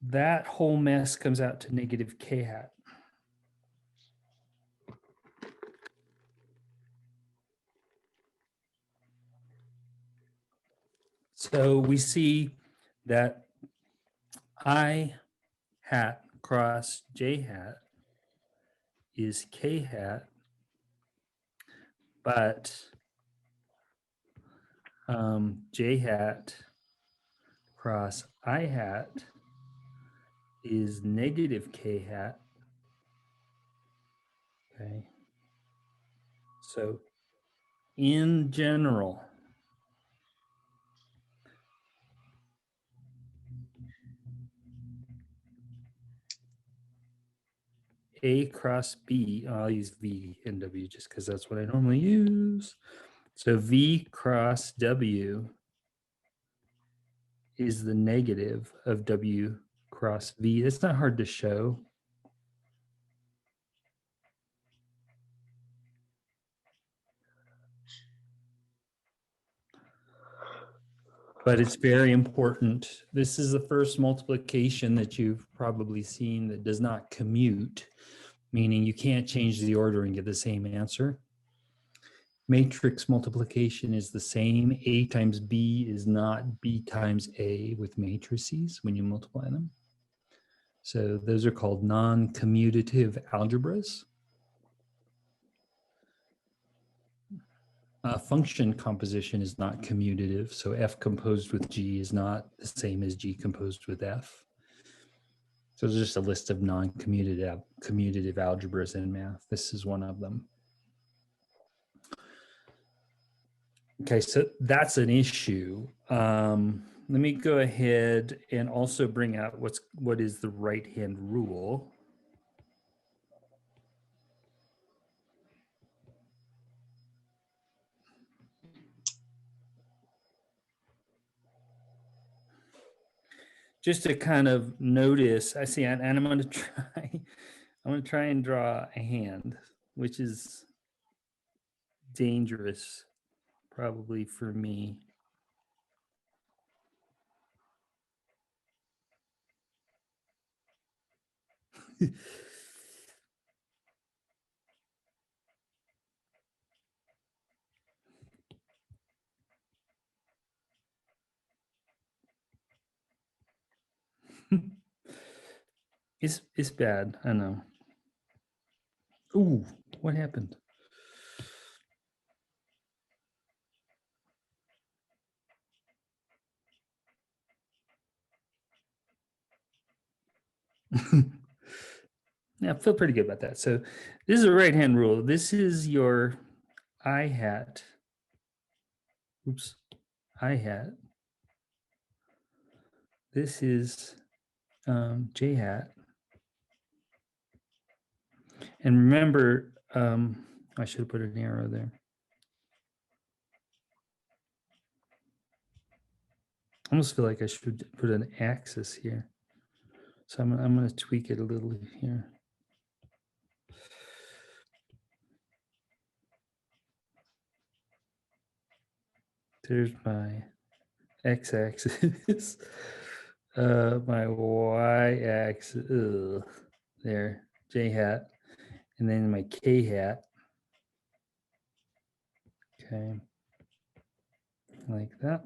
That whole mess comes out to negative k hat. So we see that I hat cross j hat is k hat, but j hat cross I hat is negative k hat. Okay. So in general, A cross B, I'll use V and W just because that's what I normally use. So V cross W is the negative of W cross V. It's not hard to show. But it's very important. This is the first multiplication that you've probably seen that does not commute, meaning you can't change the order and get the same answer. Matrix multiplication is the same. A times B is not B times A with matrices when you multiply them. So those are called non-commutative algebras. Function composition is not commutative, so F composed with G is not the same as G composed with F. So there's just a list of non-commutative algebras in math. This is one of them. Okay, so that's an issue. Let me go ahead and also bring out what is the right-hand rule. Just to kind of notice, I see, and I'm going to try and draw a hand, which is dangerous, probably for me. It's bad, I know. Ooh, what happened? Yeah, I feel pretty good about that. So this is a right-hand rule. This is your I hat. Oops, I hat. This is j hat. And remember, I should have put an arrow there. I almost feel like I should put an axis here. So I'm going to tweak it a little here. There's my x-axis, my y-axis. there, J hat, and then my K hat. Okay, like that.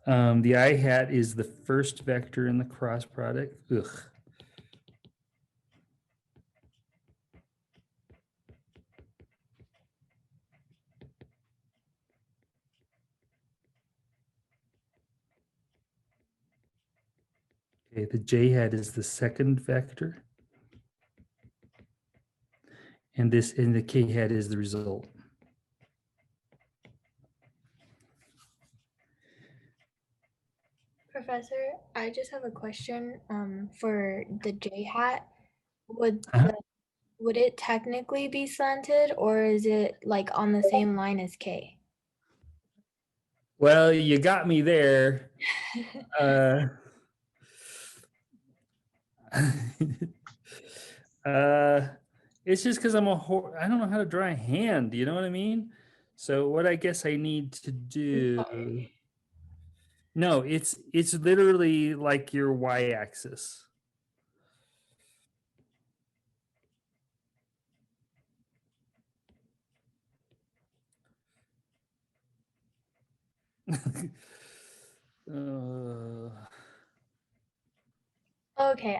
The I hat is the first vector in the cross product. Ugh. Okay, the J hat is the second vector. And the K hat is the result. Professor, I just have a question for the J hat. Would Uh-huh. the, would it technically be slanted, or is it like on the same line as K? Well, you got me there. Uh, it's just because I don't know how to draw a hand. You know what I mean? So what I guess I need to do. No, it's literally like your y-axis. uh, Okay,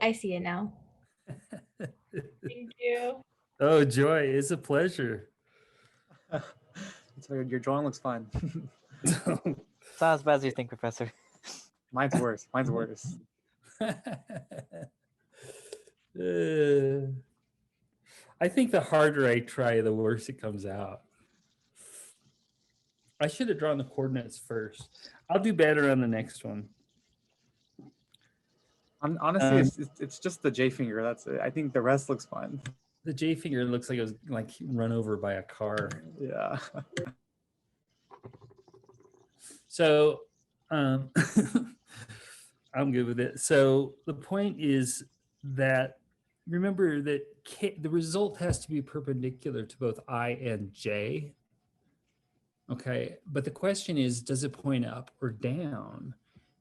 I see it now. Thank you. oh, Joy, it's a pleasure. So your drawing looks fine. It's not as bad as you think, Professor. Mine's worse. Mine's worse. I think the harder I try, the worse it comes out. I should have drawn the coordinates first. I'll do better on the next one. Honestly, it's just the J finger. That's it. I think the rest looks fine. The J finger looks like it was like run over by a car. Yeah. So I'm good with it. So the point is that remember that the result has to be perpendicular to both I and J. Okay, but the question is, does it point up or down?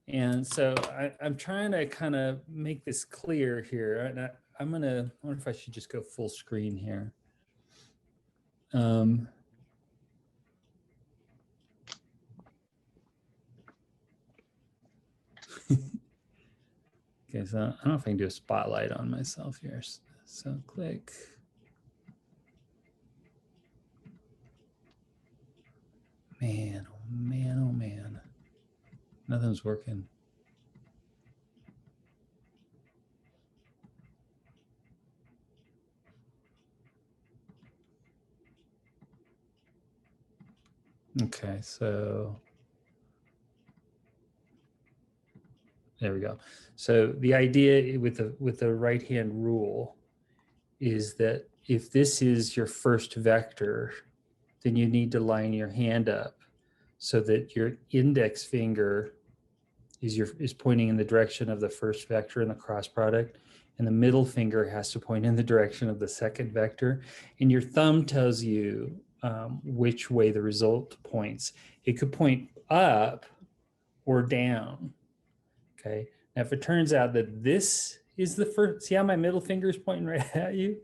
And so I'm trying to kind of make this clear here. And I wonder if I should just go full screen here. Okay, so I don't know if I can do a spotlight on myself here. So click. Man, oh man, oh man. Nothing's working. Okay, so there we go. So the idea with the right-hand rule is that if this is your first vector, then you need to line your hand up so that your index finger is pointing in the direction of the first vector in the cross product, and the middle finger has to point in the direction of the second vector, and your thumb tells you which way the result points. It could point up or down. Okay. Now, if it turns out that this is the first, see how my middle finger is pointing right at you?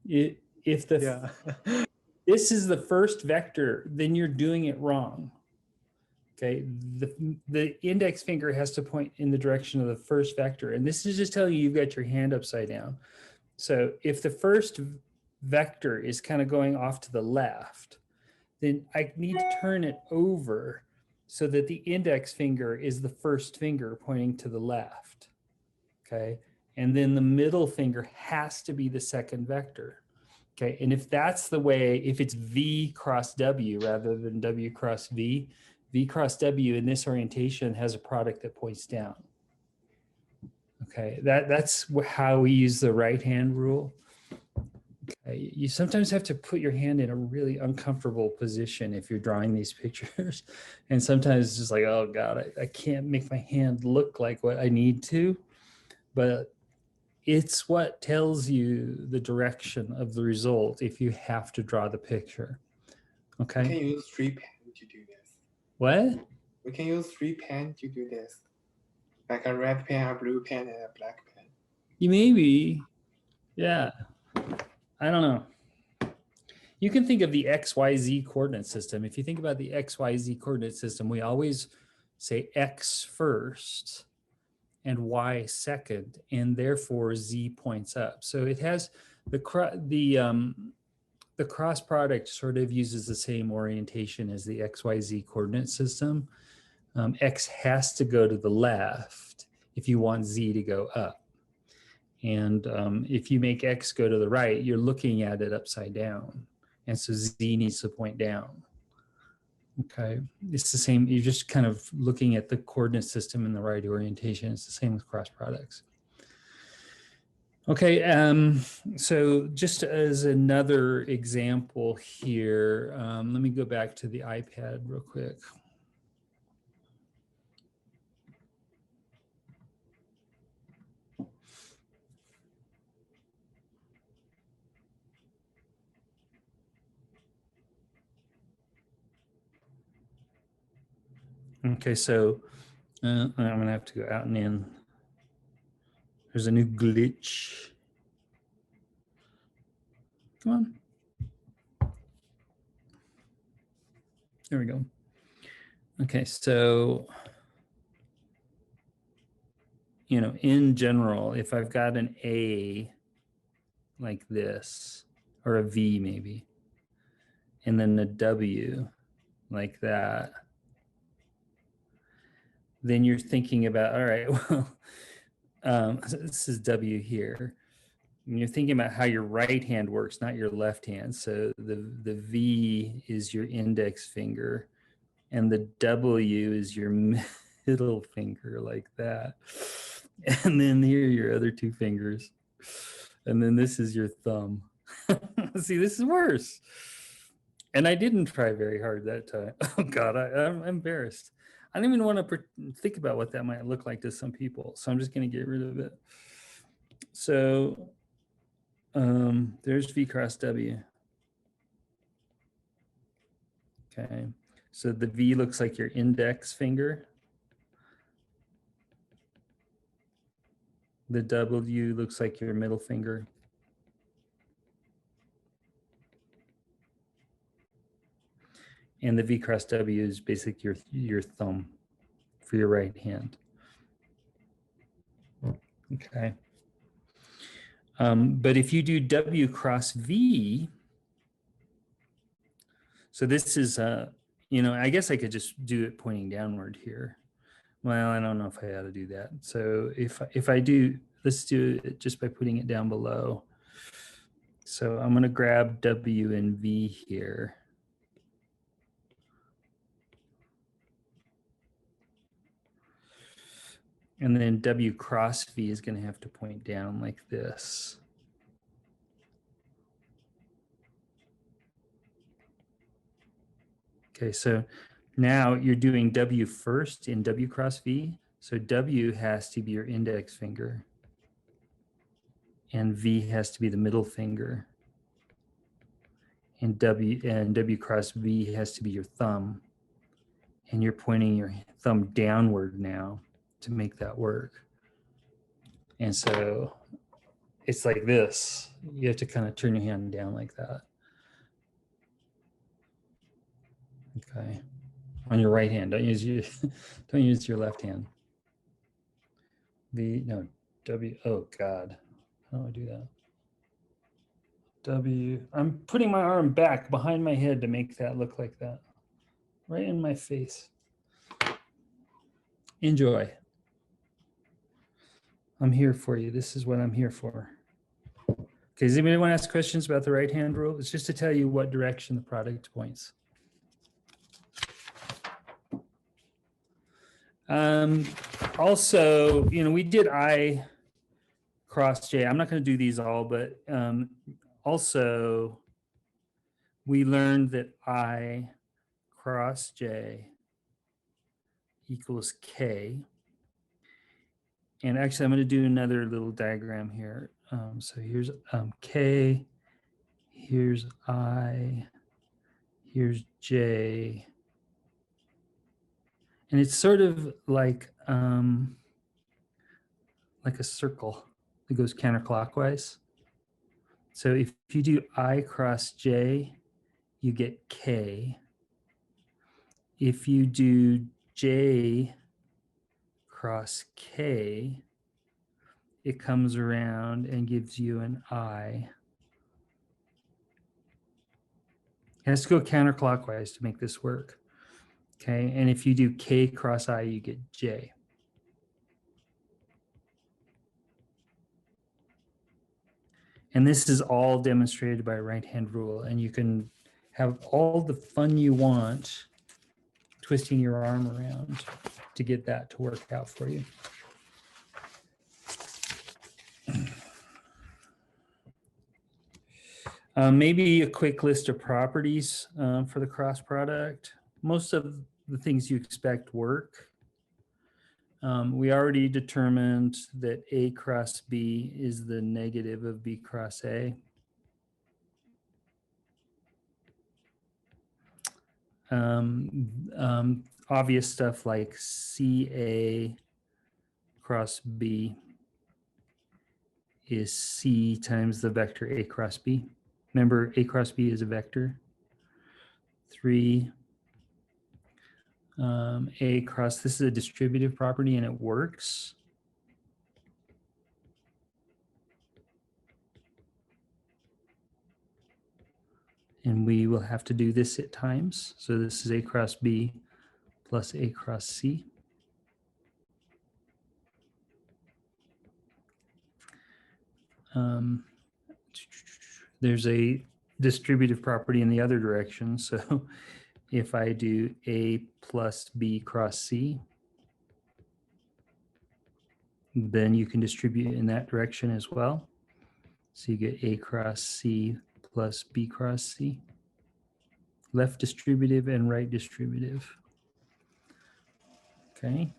If this is the first vector, then you're doing it wrong. Okay, the index finger has to point in the direction of the first vector. And this is just telling you you've got your hand upside down. So if the first vector is kind of going off to the left, then I need to turn it over so that the index finger is the first finger pointing to the left. Okay, and then the middle finger has to be the second vector. Okay, and if that's the way, if it's V cross W rather than W cross V, V cross W in this orientation has a product that points down. Okay, that's how we use the right-hand rule. Okay, you sometimes have to put your hand in a really uncomfortable position if you're drawing these pictures. And sometimes it's just like, oh God, I can't make my hand look like what I need to. But it's what tells you the direction of the result if you have to draw the picture. Okay. We can use 3 pen to do this. What? We can use 3 pen to do this. Like a red pen, a blue pen, and a black pen. You maybe, yeah. I don't know. You can think of the XYZ coordinate system. If you think about the XYZ coordinate system, we always say X first and Y second, and therefore Z points up. So it has the cross product sort of uses the same orientation as the XYZ coordinate system. X has to go to the left if you want Z to go up. And if you make X go to the right, you're looking at it upside down. And so Z needs to point down. Okay, it's the same. You're just kind of looking at the coordinate system in the right orientation. It's the same with cross products. Okay, so just as another example here, let me go back to the iPad real quick. Okay, so I'm gonna have to go out and in. There's a new glitch. Come on. There we go. Okay, so, you know, in general, if I've got an A like this, or a V maybe, and then a W like that, then you're thinking about, all right, well, so this is W here. And you're thinking about how your right hand works, not your left hand. So the V is your index finger, and the W is your middle finger like that. And then here are your other two fingers. And then this is your thumb. See, this is worse. And I didn't try very hard that time. Oh God, I'm embarrassed. I don't even want to think about what that might look like to some people. So I'm just going to get rid of it. So there's V cross W. Okay. So the V looks like your index finger. The W looks like your middle finger. And the V cross W is basically your thumb for your right hand. Okay. But if you do W cross V, so this is, you know, I guess I could just do it pointing downward here. Well, I don't know if I ought to do that. So if I do, let's do it just by putting it down below. So I'm going to grab W and V here. And then W cross V is going to have to point down like this. Okay, so now you're doing W first in W cross V. So W has to be your index finger. And V has to be the middle finger. And W cross V has to be your thumb. And you're pointing your thumb downward now to make that work. And so it's like this. You have to kind of turn your hand down like that. Okay. On your right hand. Don't use your left hand. W. Oh God. How do I do that? W. I'm putting my arm back behind my head to make that look like that. Right in my face. Enjoy. I'm here for you. This is what I'm here for. Okay, does anybody want to ask questions about the right hand rule? It's just to tell you what direction the product points. Also, you know, we did I cross J. I'm not going to do these all, but also we learned that I cross J equals K. And actually, I'm going to do another little diagram here. So here's K, here's I, here's J. And it's sort of like a circle. it goes counterclockwise. So if you do I cross J, you get K. If you do J cross K, it comes around and gives you an I. It has to go counterclockwise to make this work. Okay, and if you do K cross I, you get J. And this is all demonstrated by right-hand rule, and you can have all the fun you want twisting your arm around to get that to work out for you. Maybe a quick list of properties for the cross product. Most of the things you expect work. We already determined that A cross B is the negative of B cross A. Obvious stuff like CA cross B is C times the vector A cross B. Remember, A cross B is a vector. 3 A cross, this is a distributive property and it works. And we will have to do this at times. So this is A cross B plus A cross C. There's a distributive property in the other direction. So if I do A plus B cross C, then you can distribute in that direction as well. So you get A cross C plus B cross C. Left distributive and right distributive. Okay.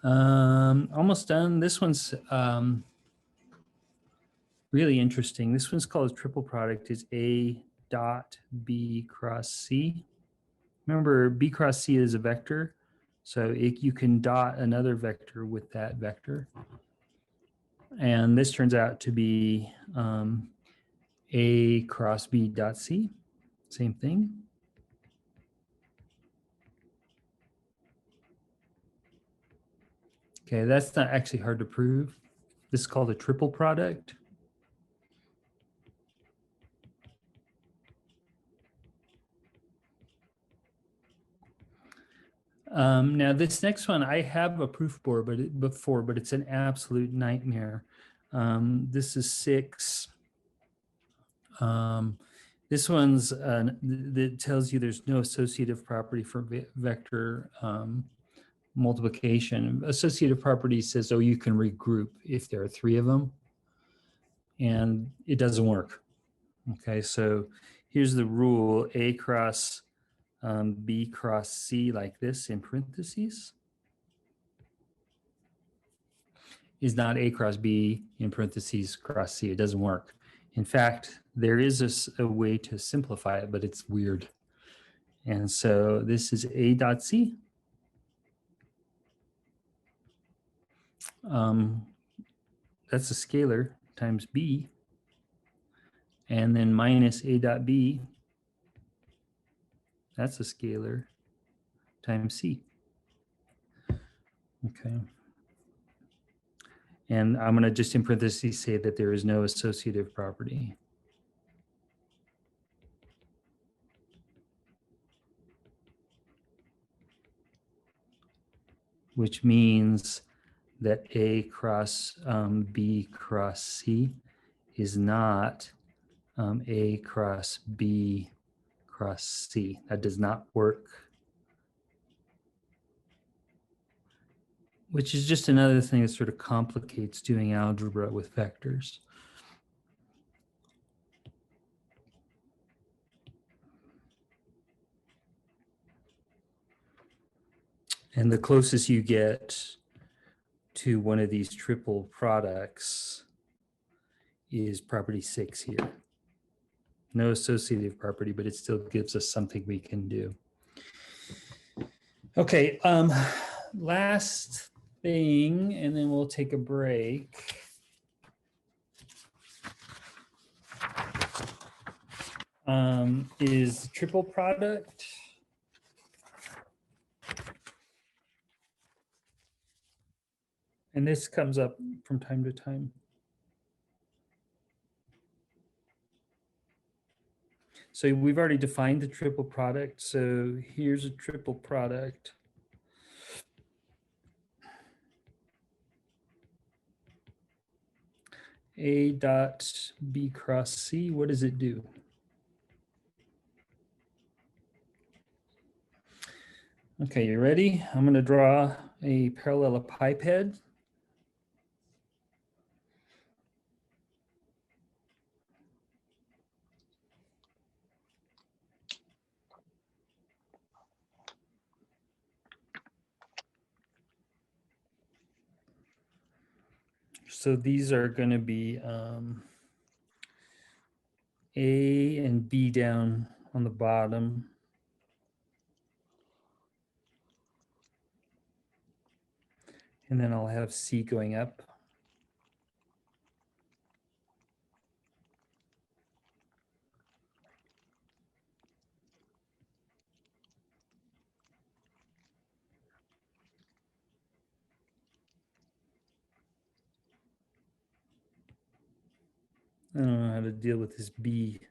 Almost done. This one's really interesting. This one's called triple product. Is A dot B cross C. Remember, B cross C is a vector. So you can dot another vector with that vector. And this turns out to be A cross B dot C. Same thing. Okay, that's not actually hard to prove. This is called a triple product. Now this next one, I have a proof board but it's an absolute nightmare. This is 6. This one's that tells you there's no associative property for vector multiplication. Associative property says, oh, you can regroup if there are 3 of them, and it doesn't work. Okay, so here's the rule: A cross B cross C, like this in parentheses, is not A cross B in parentheses cross C. It doesn't work. In fact, there is a way to simplify it, but it's weird. And so this is A dot C. That's a scalar times B. And then minus A dot B. That's a scalar times C. Okay. And I'm going to just in parentheses say that there is no associative property. Which means that A cross B cross C is not A cross B cross C. That does not work. Which is just another thing that sort of complicates doing algebra with vectors. And the closest you get to one of these triple products is property 6 here. No associative property, but it still gives us something we can do. Okay, last thing, and then we'll take a break. Is triple product. And this comes up from time to time. So we've already defined the triple product. So here's a triple product. A dot B cross C, what does it do? Okay, you ready? I'm going to draw a parallelepiped. So these are going to be A and B down on the bottom. And then I'll have C going up. I don't know how to deal with this B.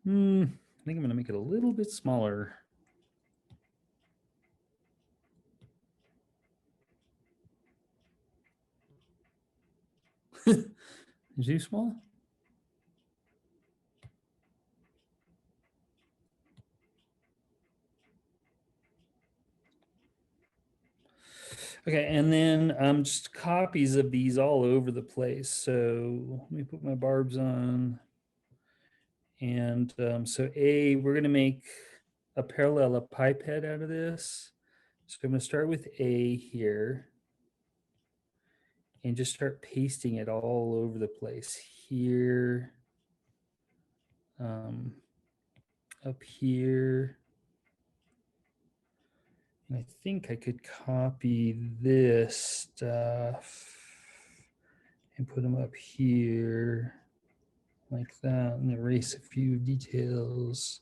I think I'm going to make it a little bit smaller. Is too small? Okay, and then just copies of these all over the place. So let me put my barbs on. And so A, we're going to make a parallelepiped out of this. So I'm going to start with A here. And just start pasting it all over the place. Here. Up here. And I think I could copy this stuff and put them up here like that and erase a few details.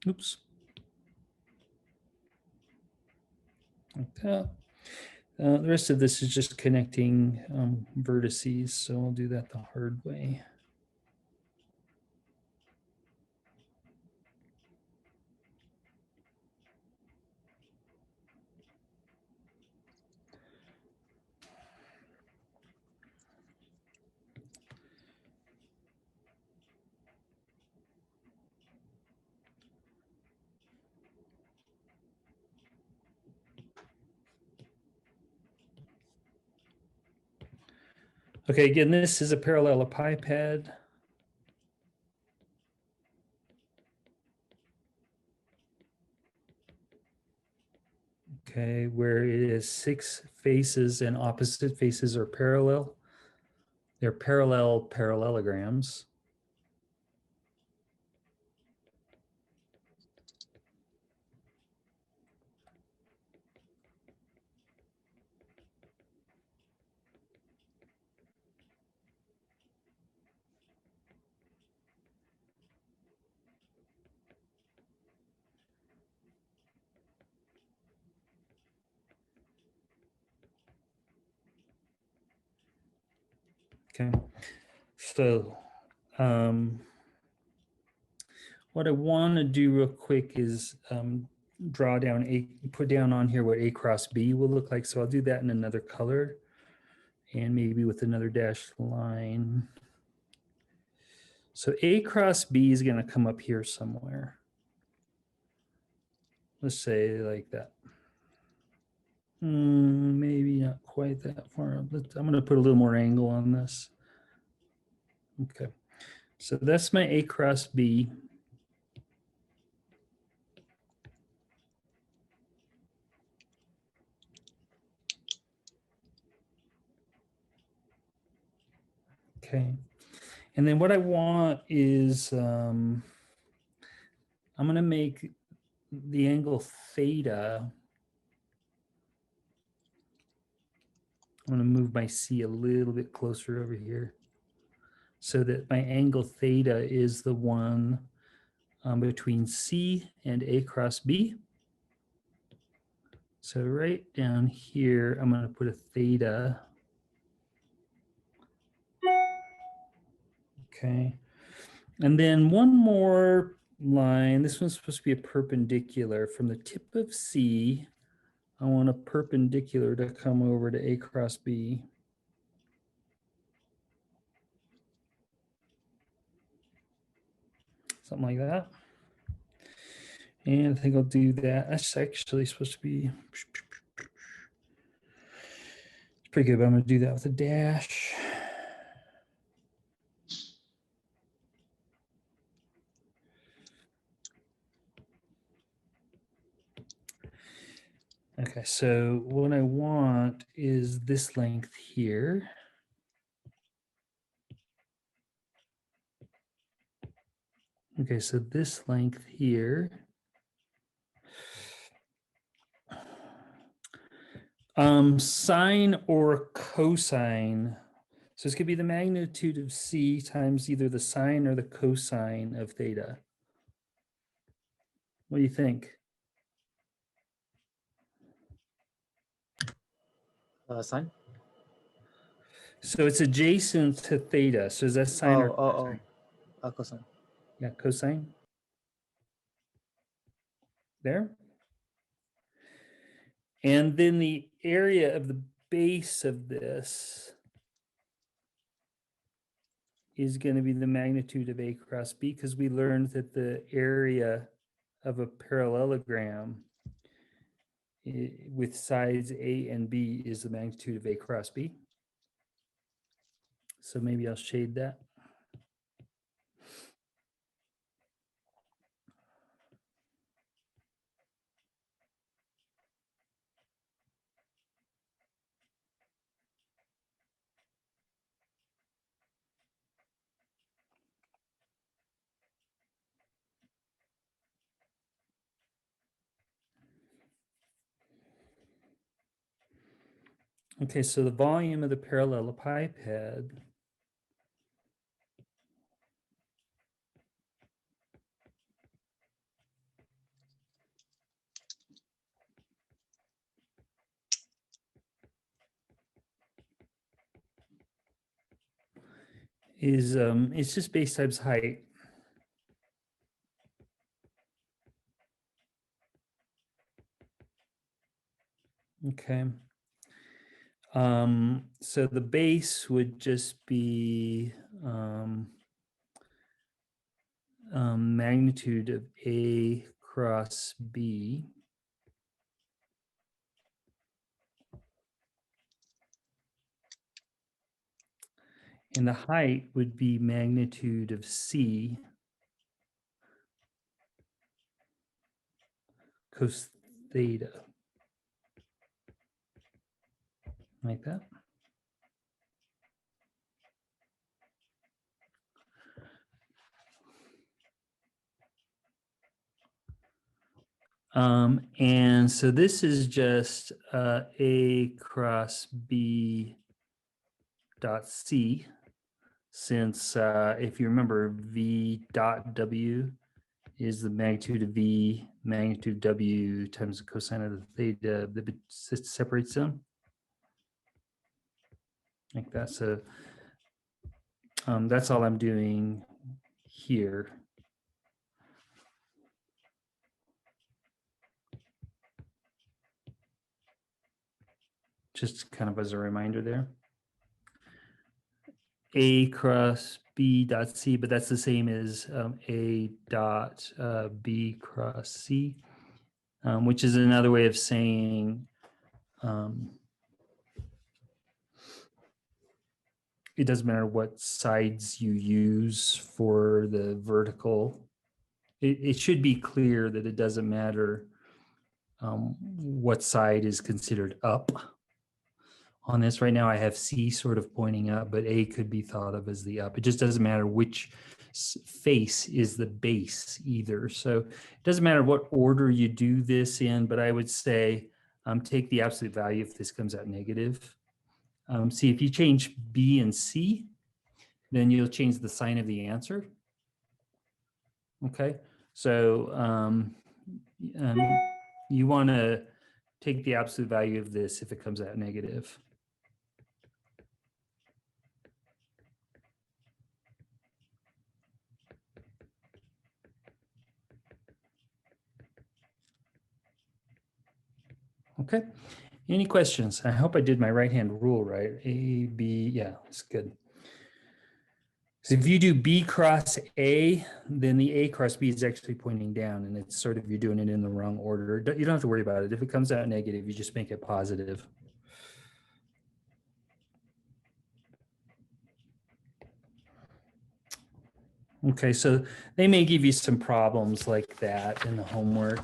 Oops. Like that. The rest of this is just connecting vertices, so I'll do that the hard way. Okay, again, this is a parallelepiped. Okay, where it is 6 faces and opposite faces are parallel. They're parallel parallelograms. Okay, so what I want to do real quick is draw down put down on here what A cross B will look like. So I'll do that in another color and maybe with another dashed line. So A cross B is going to come up here somewhere. Let's say like that. Maybe not quite that far up. I'm going to put a little more angle on this. Okay, so that's my A cross B. Okay, and then what I want is I'm going to make the angle theta, I'm going to move my C a little bit closer over here so that my angle theta is the one between C and A cross B. So right down here, I'm going to put a theta. Okay. And then one more line. This one's supposed to be a perpendicular from the tip of C. I want a perpendicular to come over to A cross B. Something like that. And I think I'll do that. That's actually supposed to be, it's pretty good, but I'm going to do that with a dash. Okay, so what I want is this length here. Okay, so this length here. Sine or cosine. So this could be the magnitude of C times either the sine or the cosine of theta. What do you think? Sine? So it's adjacent to theta. So is that sine or cosine? Cosine. Yeah, cosine. There. And then the area of the base of this is going to be the magnitude of A cross B, because we learned that the area of a parallelogram with sides A and B is the magnitude of A cross B. So maybe I'll shade that. Okay, so the volume of the parallelepiped is it's just base times height. Okay. So the base would just be magnitude of A cross B. And the height would be magnitude of C cos theta. Like that. And so this is just A cross B dot C, since if you remember, V dot W is the magnitude of V, magnitude of W times the cosine of the theta that separates them. Like that. So that's all I'm doing here. Just kind of as a reminder there. A cross B dot C, but that's the same as A dot B cross C, which is another way of saying it doesn't matter what sides you use for the vertical. It should be clear that it doesn't matter what side is considered up on this. Right now I have C sort of pointing up, but A could be thought of as the up. It just doesn't matter which face is the base either. So it doesn't matter what order you do this in, but I would say take the absolute value if this comes out negative. See, if you change B and C, then you'll change the sign of the answer. Okay, so you want to take the absolute value of this if it comes out negative. Okay, any questions? I hope I did my right-hand rule right. A, B, yeah, it's good. So if you do B cross A, then the A cross B is actually pointing down, and it's sort of, you're doing it in the wrong order. You don't have to worry about it. If it comes out negative, you just make it positive. Okay, so they may give you some problems like that in the homework.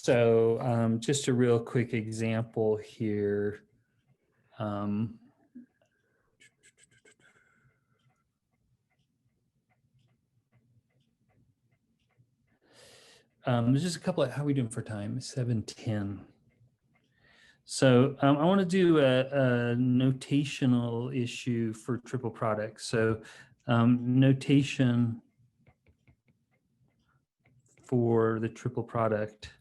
So just a real quick example here. There's just a couple of, how are we doing for time? 7:10. So I want to do a notational issue for triple product. So notation for the triple product.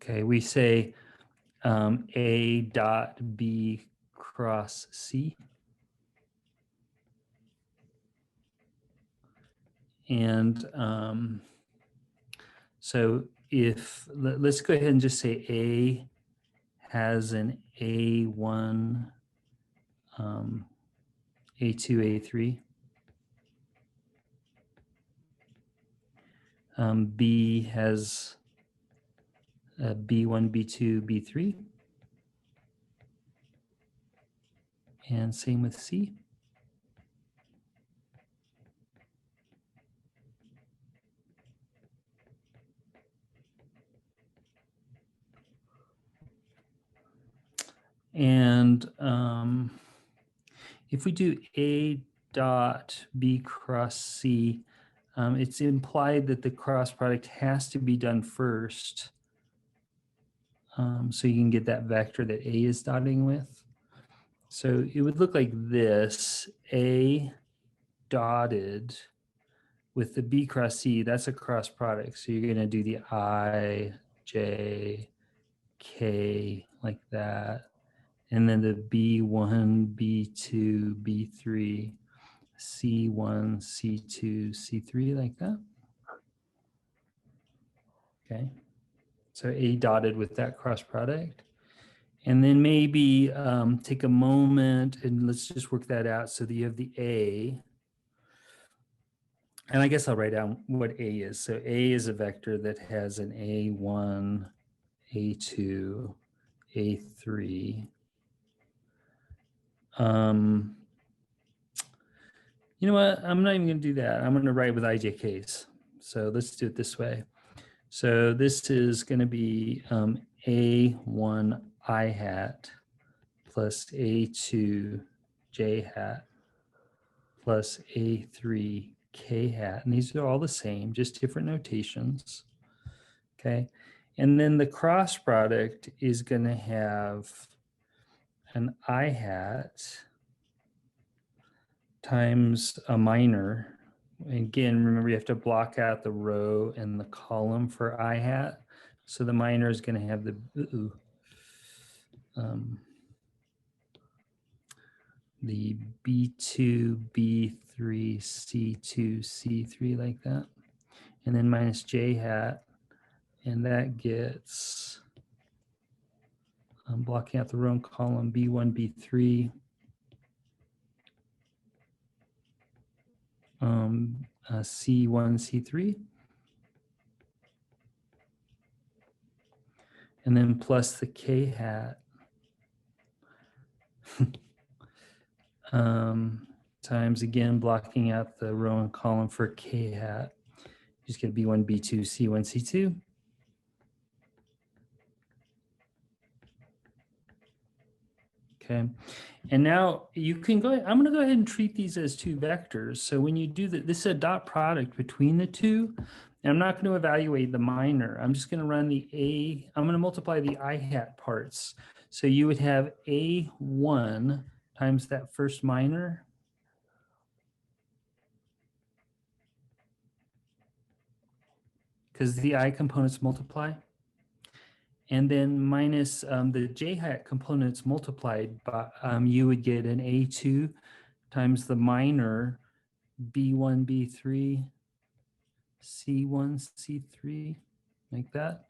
Okay, we say A dot B cross C. And so if, let's go ahead and just say A has an A1, A2, A3. B has a B1, B2, B3. And same with C. And if we do A dot B cross C, it's implied that the cross product has to be done first. So you can get that vector that A is dotting with. So it would look like this: A dotted with the B cross C, that's a cross product. So you're going to do the I, J, K like that. And then the B1, B2, B3, C1, C2, C3 like that. Okay. So A dotted with that cross product. And then maybe take a moment and let's just work that out so that you have the A. And I guess I'll write down what A is. So A is a vector that has an A1, A2, A3. You know what? I'm not even going to do that. I'm going to write with IJKs. So let's do it this way. So this is going to be A1 I hat plus A2 J hat plus A3 K hat. And these are all the same, just different notations. Okay. And then the cross product is going to have an I hat times a minor. Again, remember you have to block out the row and the column for I hat. So the minor is going to have the B2, B3, C2, C3 like that. And then minus J hat. And that gets, I'm blocking out the row and column, B1, B3. C1, C3. And then plus the K hat. times, again, blocking out the row and column for k hat. Just get B1, B2, C1, C2. Okay, and now you can go, I'm gonna go ahead and treat these as two vectors. So when you do that, this is a dot product between the two. And I'm not gonna evaluate the minor. I'm just gonna run I'm gonna multiply the I hat parts. So you would have A1 times that first minor. Because the I components multiply. And then minus the j hat components multiplied by, you would get an A2 times the minor B1, B3, C1, C3, like that.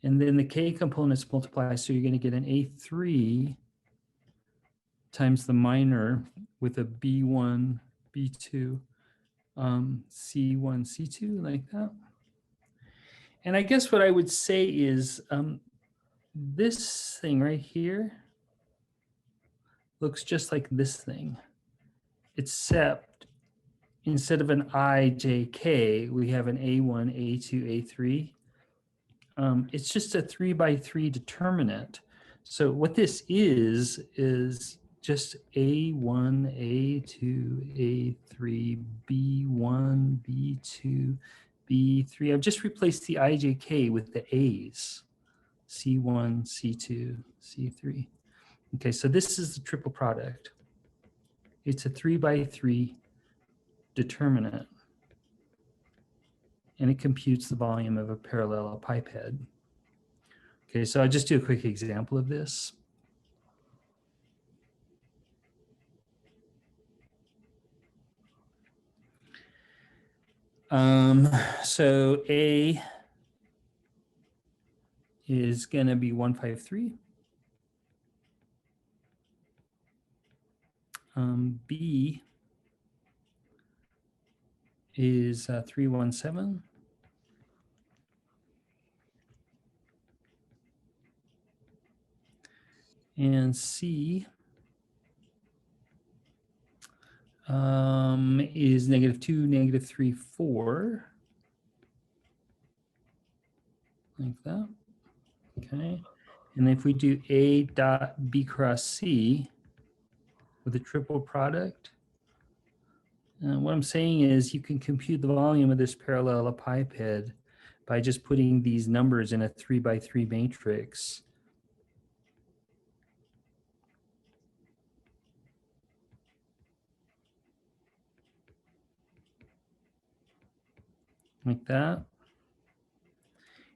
And then the k components multiply, so you're going to get an A3 times the minor with a B1, B2, C1, C2, like that. And I guess what I would say is this thing right here looks just like this thing, except instead of an I, J, K, we have an A1, A2, A3. It's just a 3 by 3 determinant. So what this is just A1, A2, A3, B1, B2, B3. I've just replaced the IJK with the A's. C1, C2, C3. Okay, so this is the triple product. It's a 3 by 3 determinant. And it computes the volume of a parallelepiped. Okay, so I'll just do a quick example of this. So A is going to be 153. B is 317. And C is -2, -3, 4. Like that. Okay. And if we do A dot B cross C with a triple product, what I'm saying is you can compute the volume of this parallelepiped by just putting these numbers in a 3 by 3 matrix. Like that.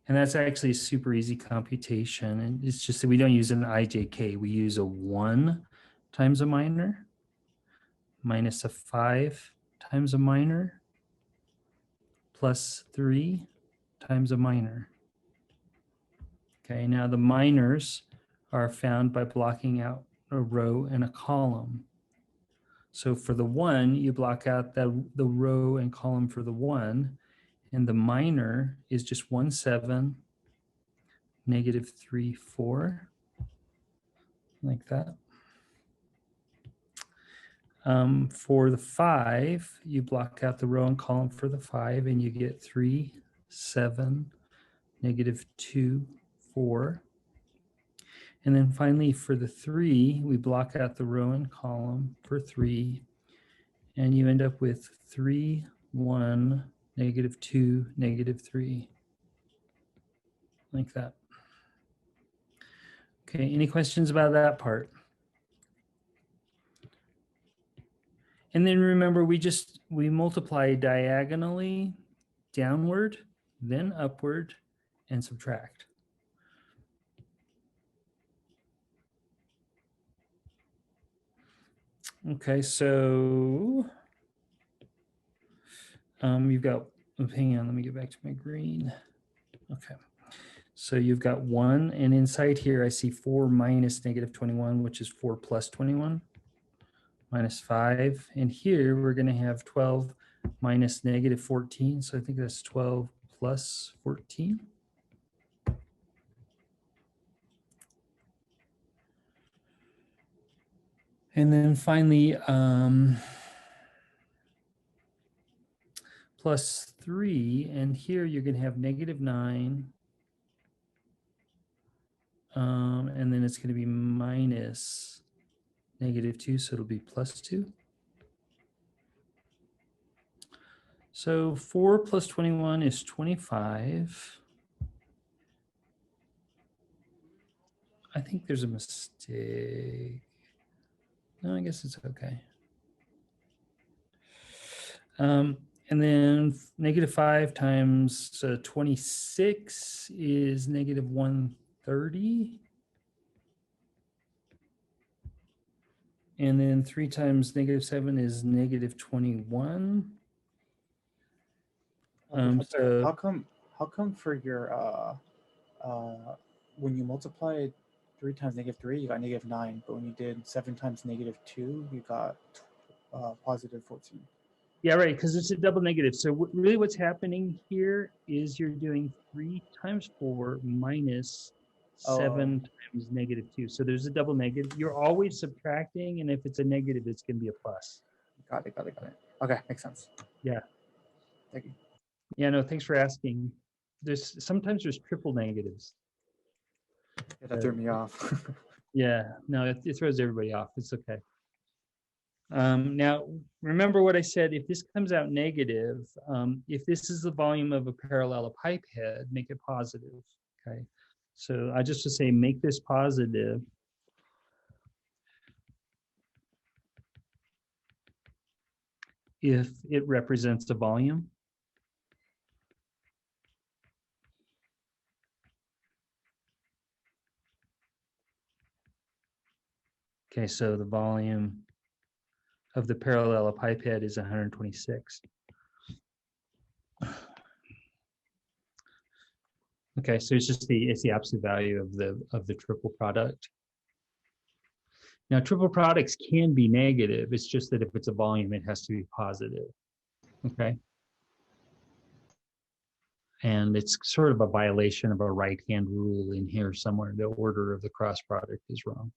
And that's actually a super easy computation. And it's just that we don't use an IJK. We use a 1 times a minor minus a 5 times a minor plus 3 times a minor. Okay, now the minors are found by blocking out a row and a column. So for the 1, you block out the row and column for the 1. And the minor is just 1, 7, -3, 4, like that. For the 5, you block out the row and column for the 5, and you get 3, 7, -2, 4. And then finally for the 3, we block out the row and column for 3, and you end up with 3, 1, -2, -3, like that. Okay, any questions about that part? And then remember, we multiply diagonally downward, then upward, and subtract. Okay, so you've got, hang on, let me get back to my green. Okay, so you've got 1, and inside here I see 4 minus -21, which is 4 plus 21, minus 5. And here we're going to have 12 minus -14, so I think that's 12 plus 14. And then finally, plus 3, and here you're going to have -9. And then it's going to be minus -2, so it'll be +2. So 4 plus 21 is 25. I think there's a mistake. No, I guess it's okay. And then -5 times 26 is -130. And then 3 times -7 is -21. Professor, So how come for your when you multiplied 3 times -3, you got -9, but when you did 7 times -2, you got +14. yeah, right, because it's a double negative. So really what's happening here is you're doing 3 times 4 minus 7 times -2. So there's a double negative. You're always subtracting, and if it's a negative, it's going to be a plus. Got it. Okay, makes sense. Yeah. Thank you. Yeah, no, thanks for asking. Sometimes there's triple negatives. Yeah, that threw me off. Yeah, no, it throws everybody off. It's okay. Now, remember what I said, if this comes out negative, if this is the volume of a parallelepiped head, make it positive, okay? So I just to say, make this positive. If it represents a volume. Okay, so the volume of the parallelepiped head is 126. Okay, so it's just the absolute value of the triple product. Now, triple products can be negative. It's just that if it's a volume, it has to be positive. Okay. And it's sort of a violation of a right-hand rule in here somewhere. The order of the cross product is wrong.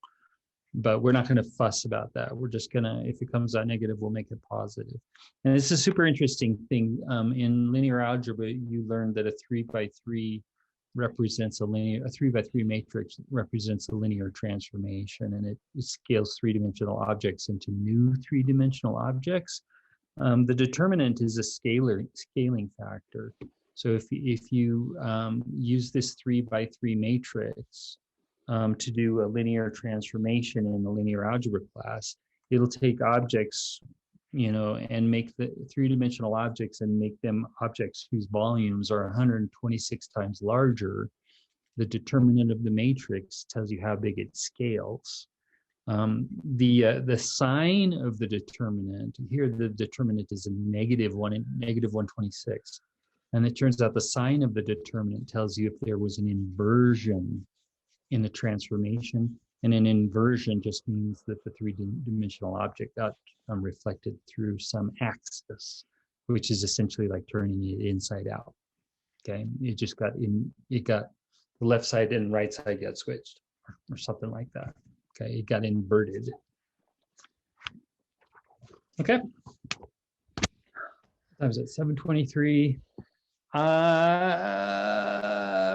But we're not going to fuss about that. We're just going to, if it comes out negative, we'll make it positive. And it's a super interesting thing. In linear algebra, you learned that a 3x3 represents a 3x3 matrix represents a linear transformation, and it scales three-dimensional objects into new three-dimensional objects. The determinant is a scaling factor. So if you use this 3x3 matrix to do a linear transformation in the linear algebra class, it'll take objects, and make the three-dimensional objects and make them objects whose volumes are 126 times larger. The determinant of the matrix tells you how big it scales. The sign of the determinant, here the determinant is a -126. And it turns out the sign of the determinant tells you if there was an inversion in the transformation. And an inversion just means that the three-dimensional object got reflected through some axis, which is essentially like turning it inside out. Okay, it just got the left side and right side got switched, or something like that. Okay, it got inverted. Okay, times at 7:23.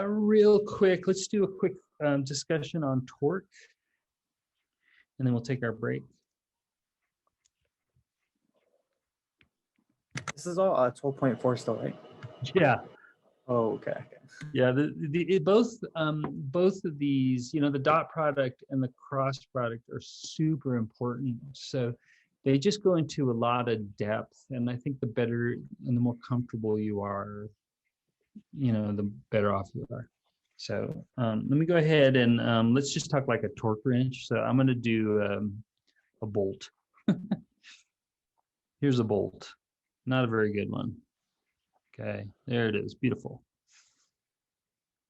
Real quick, let's do a quick discussion on torque, and then we'll take our break. This is all 12.4 still, right? Yeah. Oh, okay. Yeah, both of these, the dot product and the cross product are super important. So they just go into a lot of depth, and I think the better and the more comfortable you are, the better off you are. So let me go ahead and let's just talk like a torque wrench. So I'm going to do a bolt. Here's a bolt. Not a very good one. Okay, there it is. Beautiful.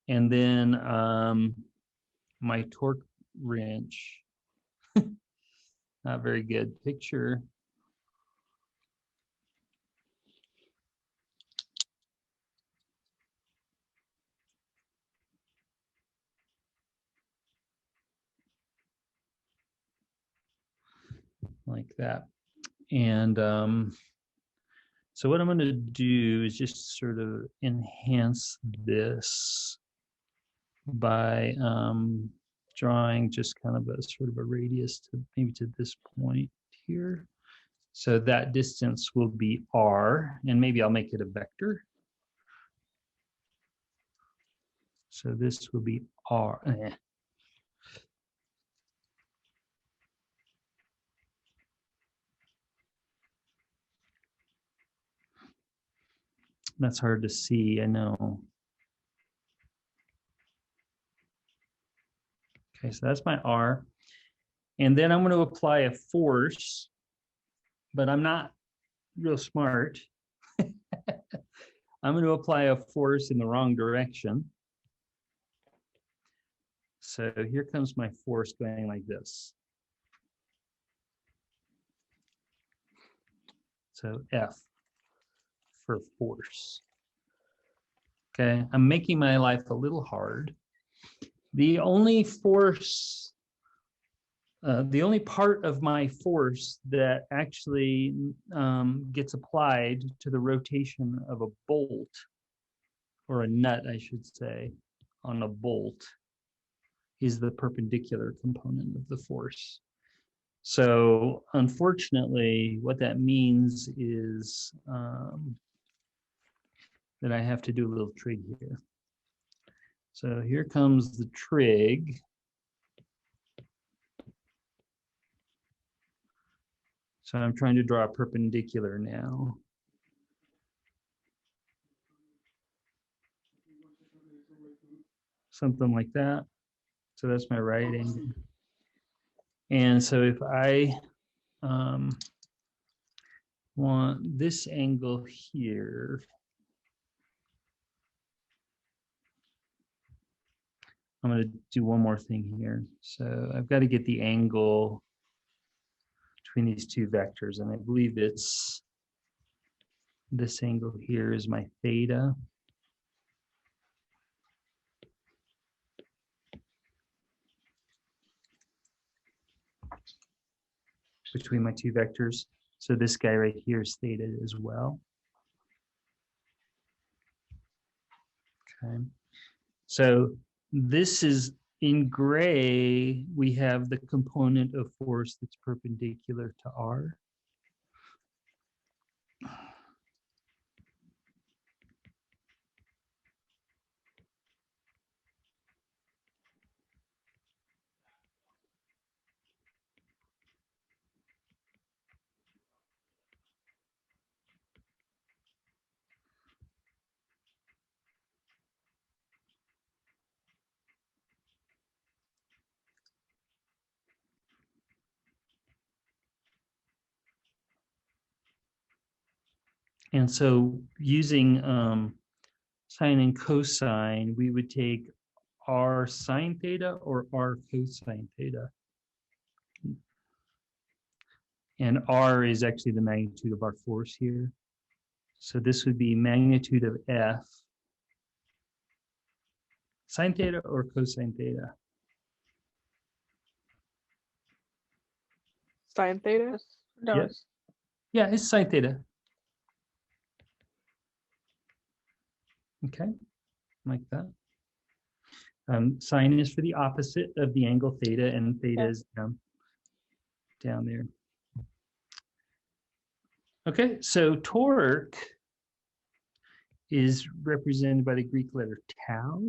And then my torque wrench. Not very good picture. like that. And so what I'm going to do is just sort of enhance this by drawing just kind of a sort of a radius to maybe to this point here. So that distance will be r, and maybe I'll make it a vector. So this will be r. That's hard to see, I know. Okay, so that's my R. And then I'm going to apply a force, but I'm not real smart. I'm going to apply a force in the wrong direction. So here comes my force going like this. So F for force. Okay, I'm making my life a little hard. The only force, the only part of my force that actually gets applied to the rotation of a bolt, or a nut, I should say, on a bolt, is the perpendicular component of the force. So unfortunately, what that means is that I have to do a little trig here. So here comes the trig. So I'm trying to draw a perpendicular now. Something like that. So that's my right angle. And so if I want this angle here, I'm going to do one more thing here. So I've got to get the angle between these two vectors, and I believe it's this angle here is my theta. Between my two vectors. So this guy right here is theta as well. Okay. So this is in gray, we have the component of force that's perpendicular to R. And so using sine and cosine, we would take r sine theta or r cosine theta. And r is actually the magnitude of our force here. So this would be magnitude of F, sine theta or cosine theta. Sine theta? No, Yep. Yeah, it's sine theta. Okay, like that. Sine is for the opposite of the angle theta, and theta is down there. Okay, so torque is represented by the Greek letter tau.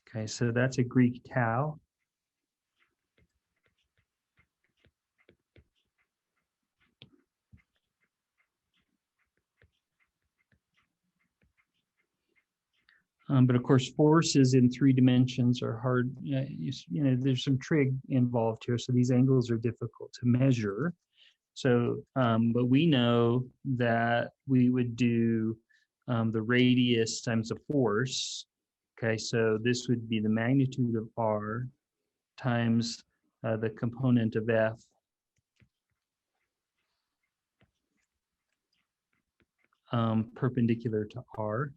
Okay, so that's a Greek tau. But of course, forces in 3 dimensions are hard. You know, there's some trig involved here, so these angles are difficult to measure. So, but we know that we would do the radius times the force. Okay, so this would be the magnitude of R times the component of F perpendicular to R.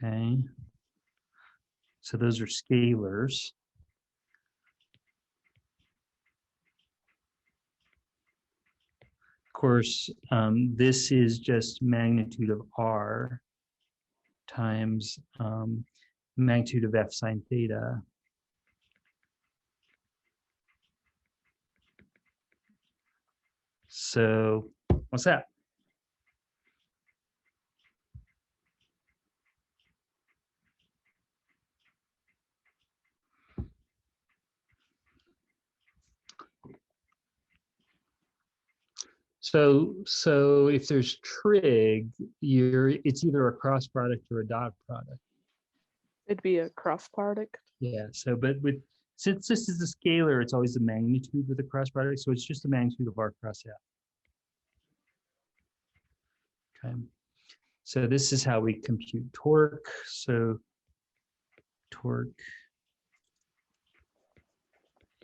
Okay. So those are scalars. Of course, this is just magnitude of r times magnitude of f sine theta. So what's that? So if there's trig, it's either a cross product or a dot product. It'd be a cross product. Yeah. So, but since this is a scalar, it's always the magnitude with a cross product. So it's just the magnitude of r cross f. Okay. So this is how we compute torque. So torque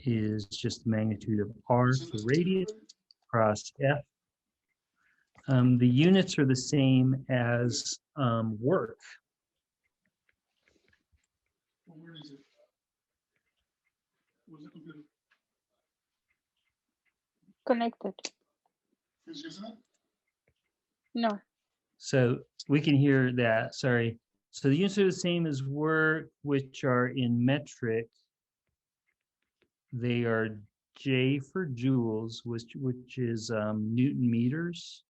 is just the magnitude of r for radius cross f. The units are the same as work. Where is it? Where's the computer? Connected. Is yours on? No. So we can hear that, sorry. So the units are the same as work, which are in metric. They are J for joules, which is Newton meters.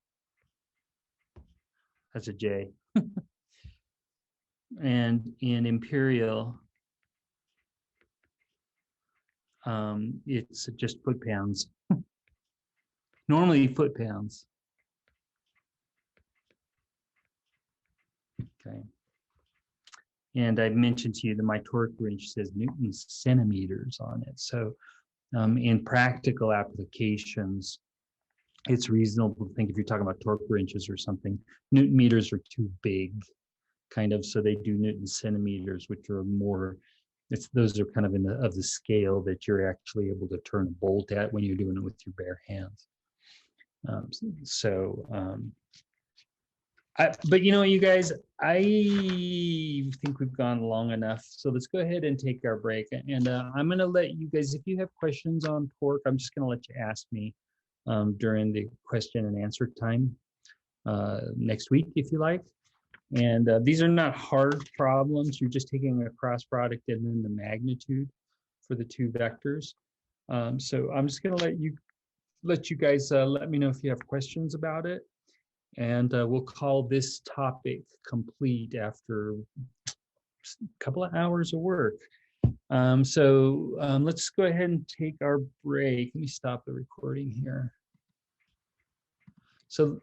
That's a J. And in imperial, it's just foot pounds. Normally foot pounds. Okay. And I've mentioned to you that my torque wrench says Newton centimeters on it. So in practical applications, it's reasonable to think if you're talking about torque wrenches or something, Newton meters are too big, kind of. So they do Newton centimeters, which are more, those are kind of of the scale that you're actually able to turn a bolt at when you're doing it with your bare hands. But you know, you guys, I think we've gone long enough. So let's go ahead and take our break. And I'm going to let you guys, if you have questions on torque, I'm just going to let you ask me during the question and answer time next week, if you like. And these are not hard problems. You're just taking a cross product and then the magnitude for the two vectors. So I'm just going to let you guys let me know if you have questions about it. And we'll call this topic complete after a couple of hours of work. So let's go ahead and take our break. Let me stop the recording here. So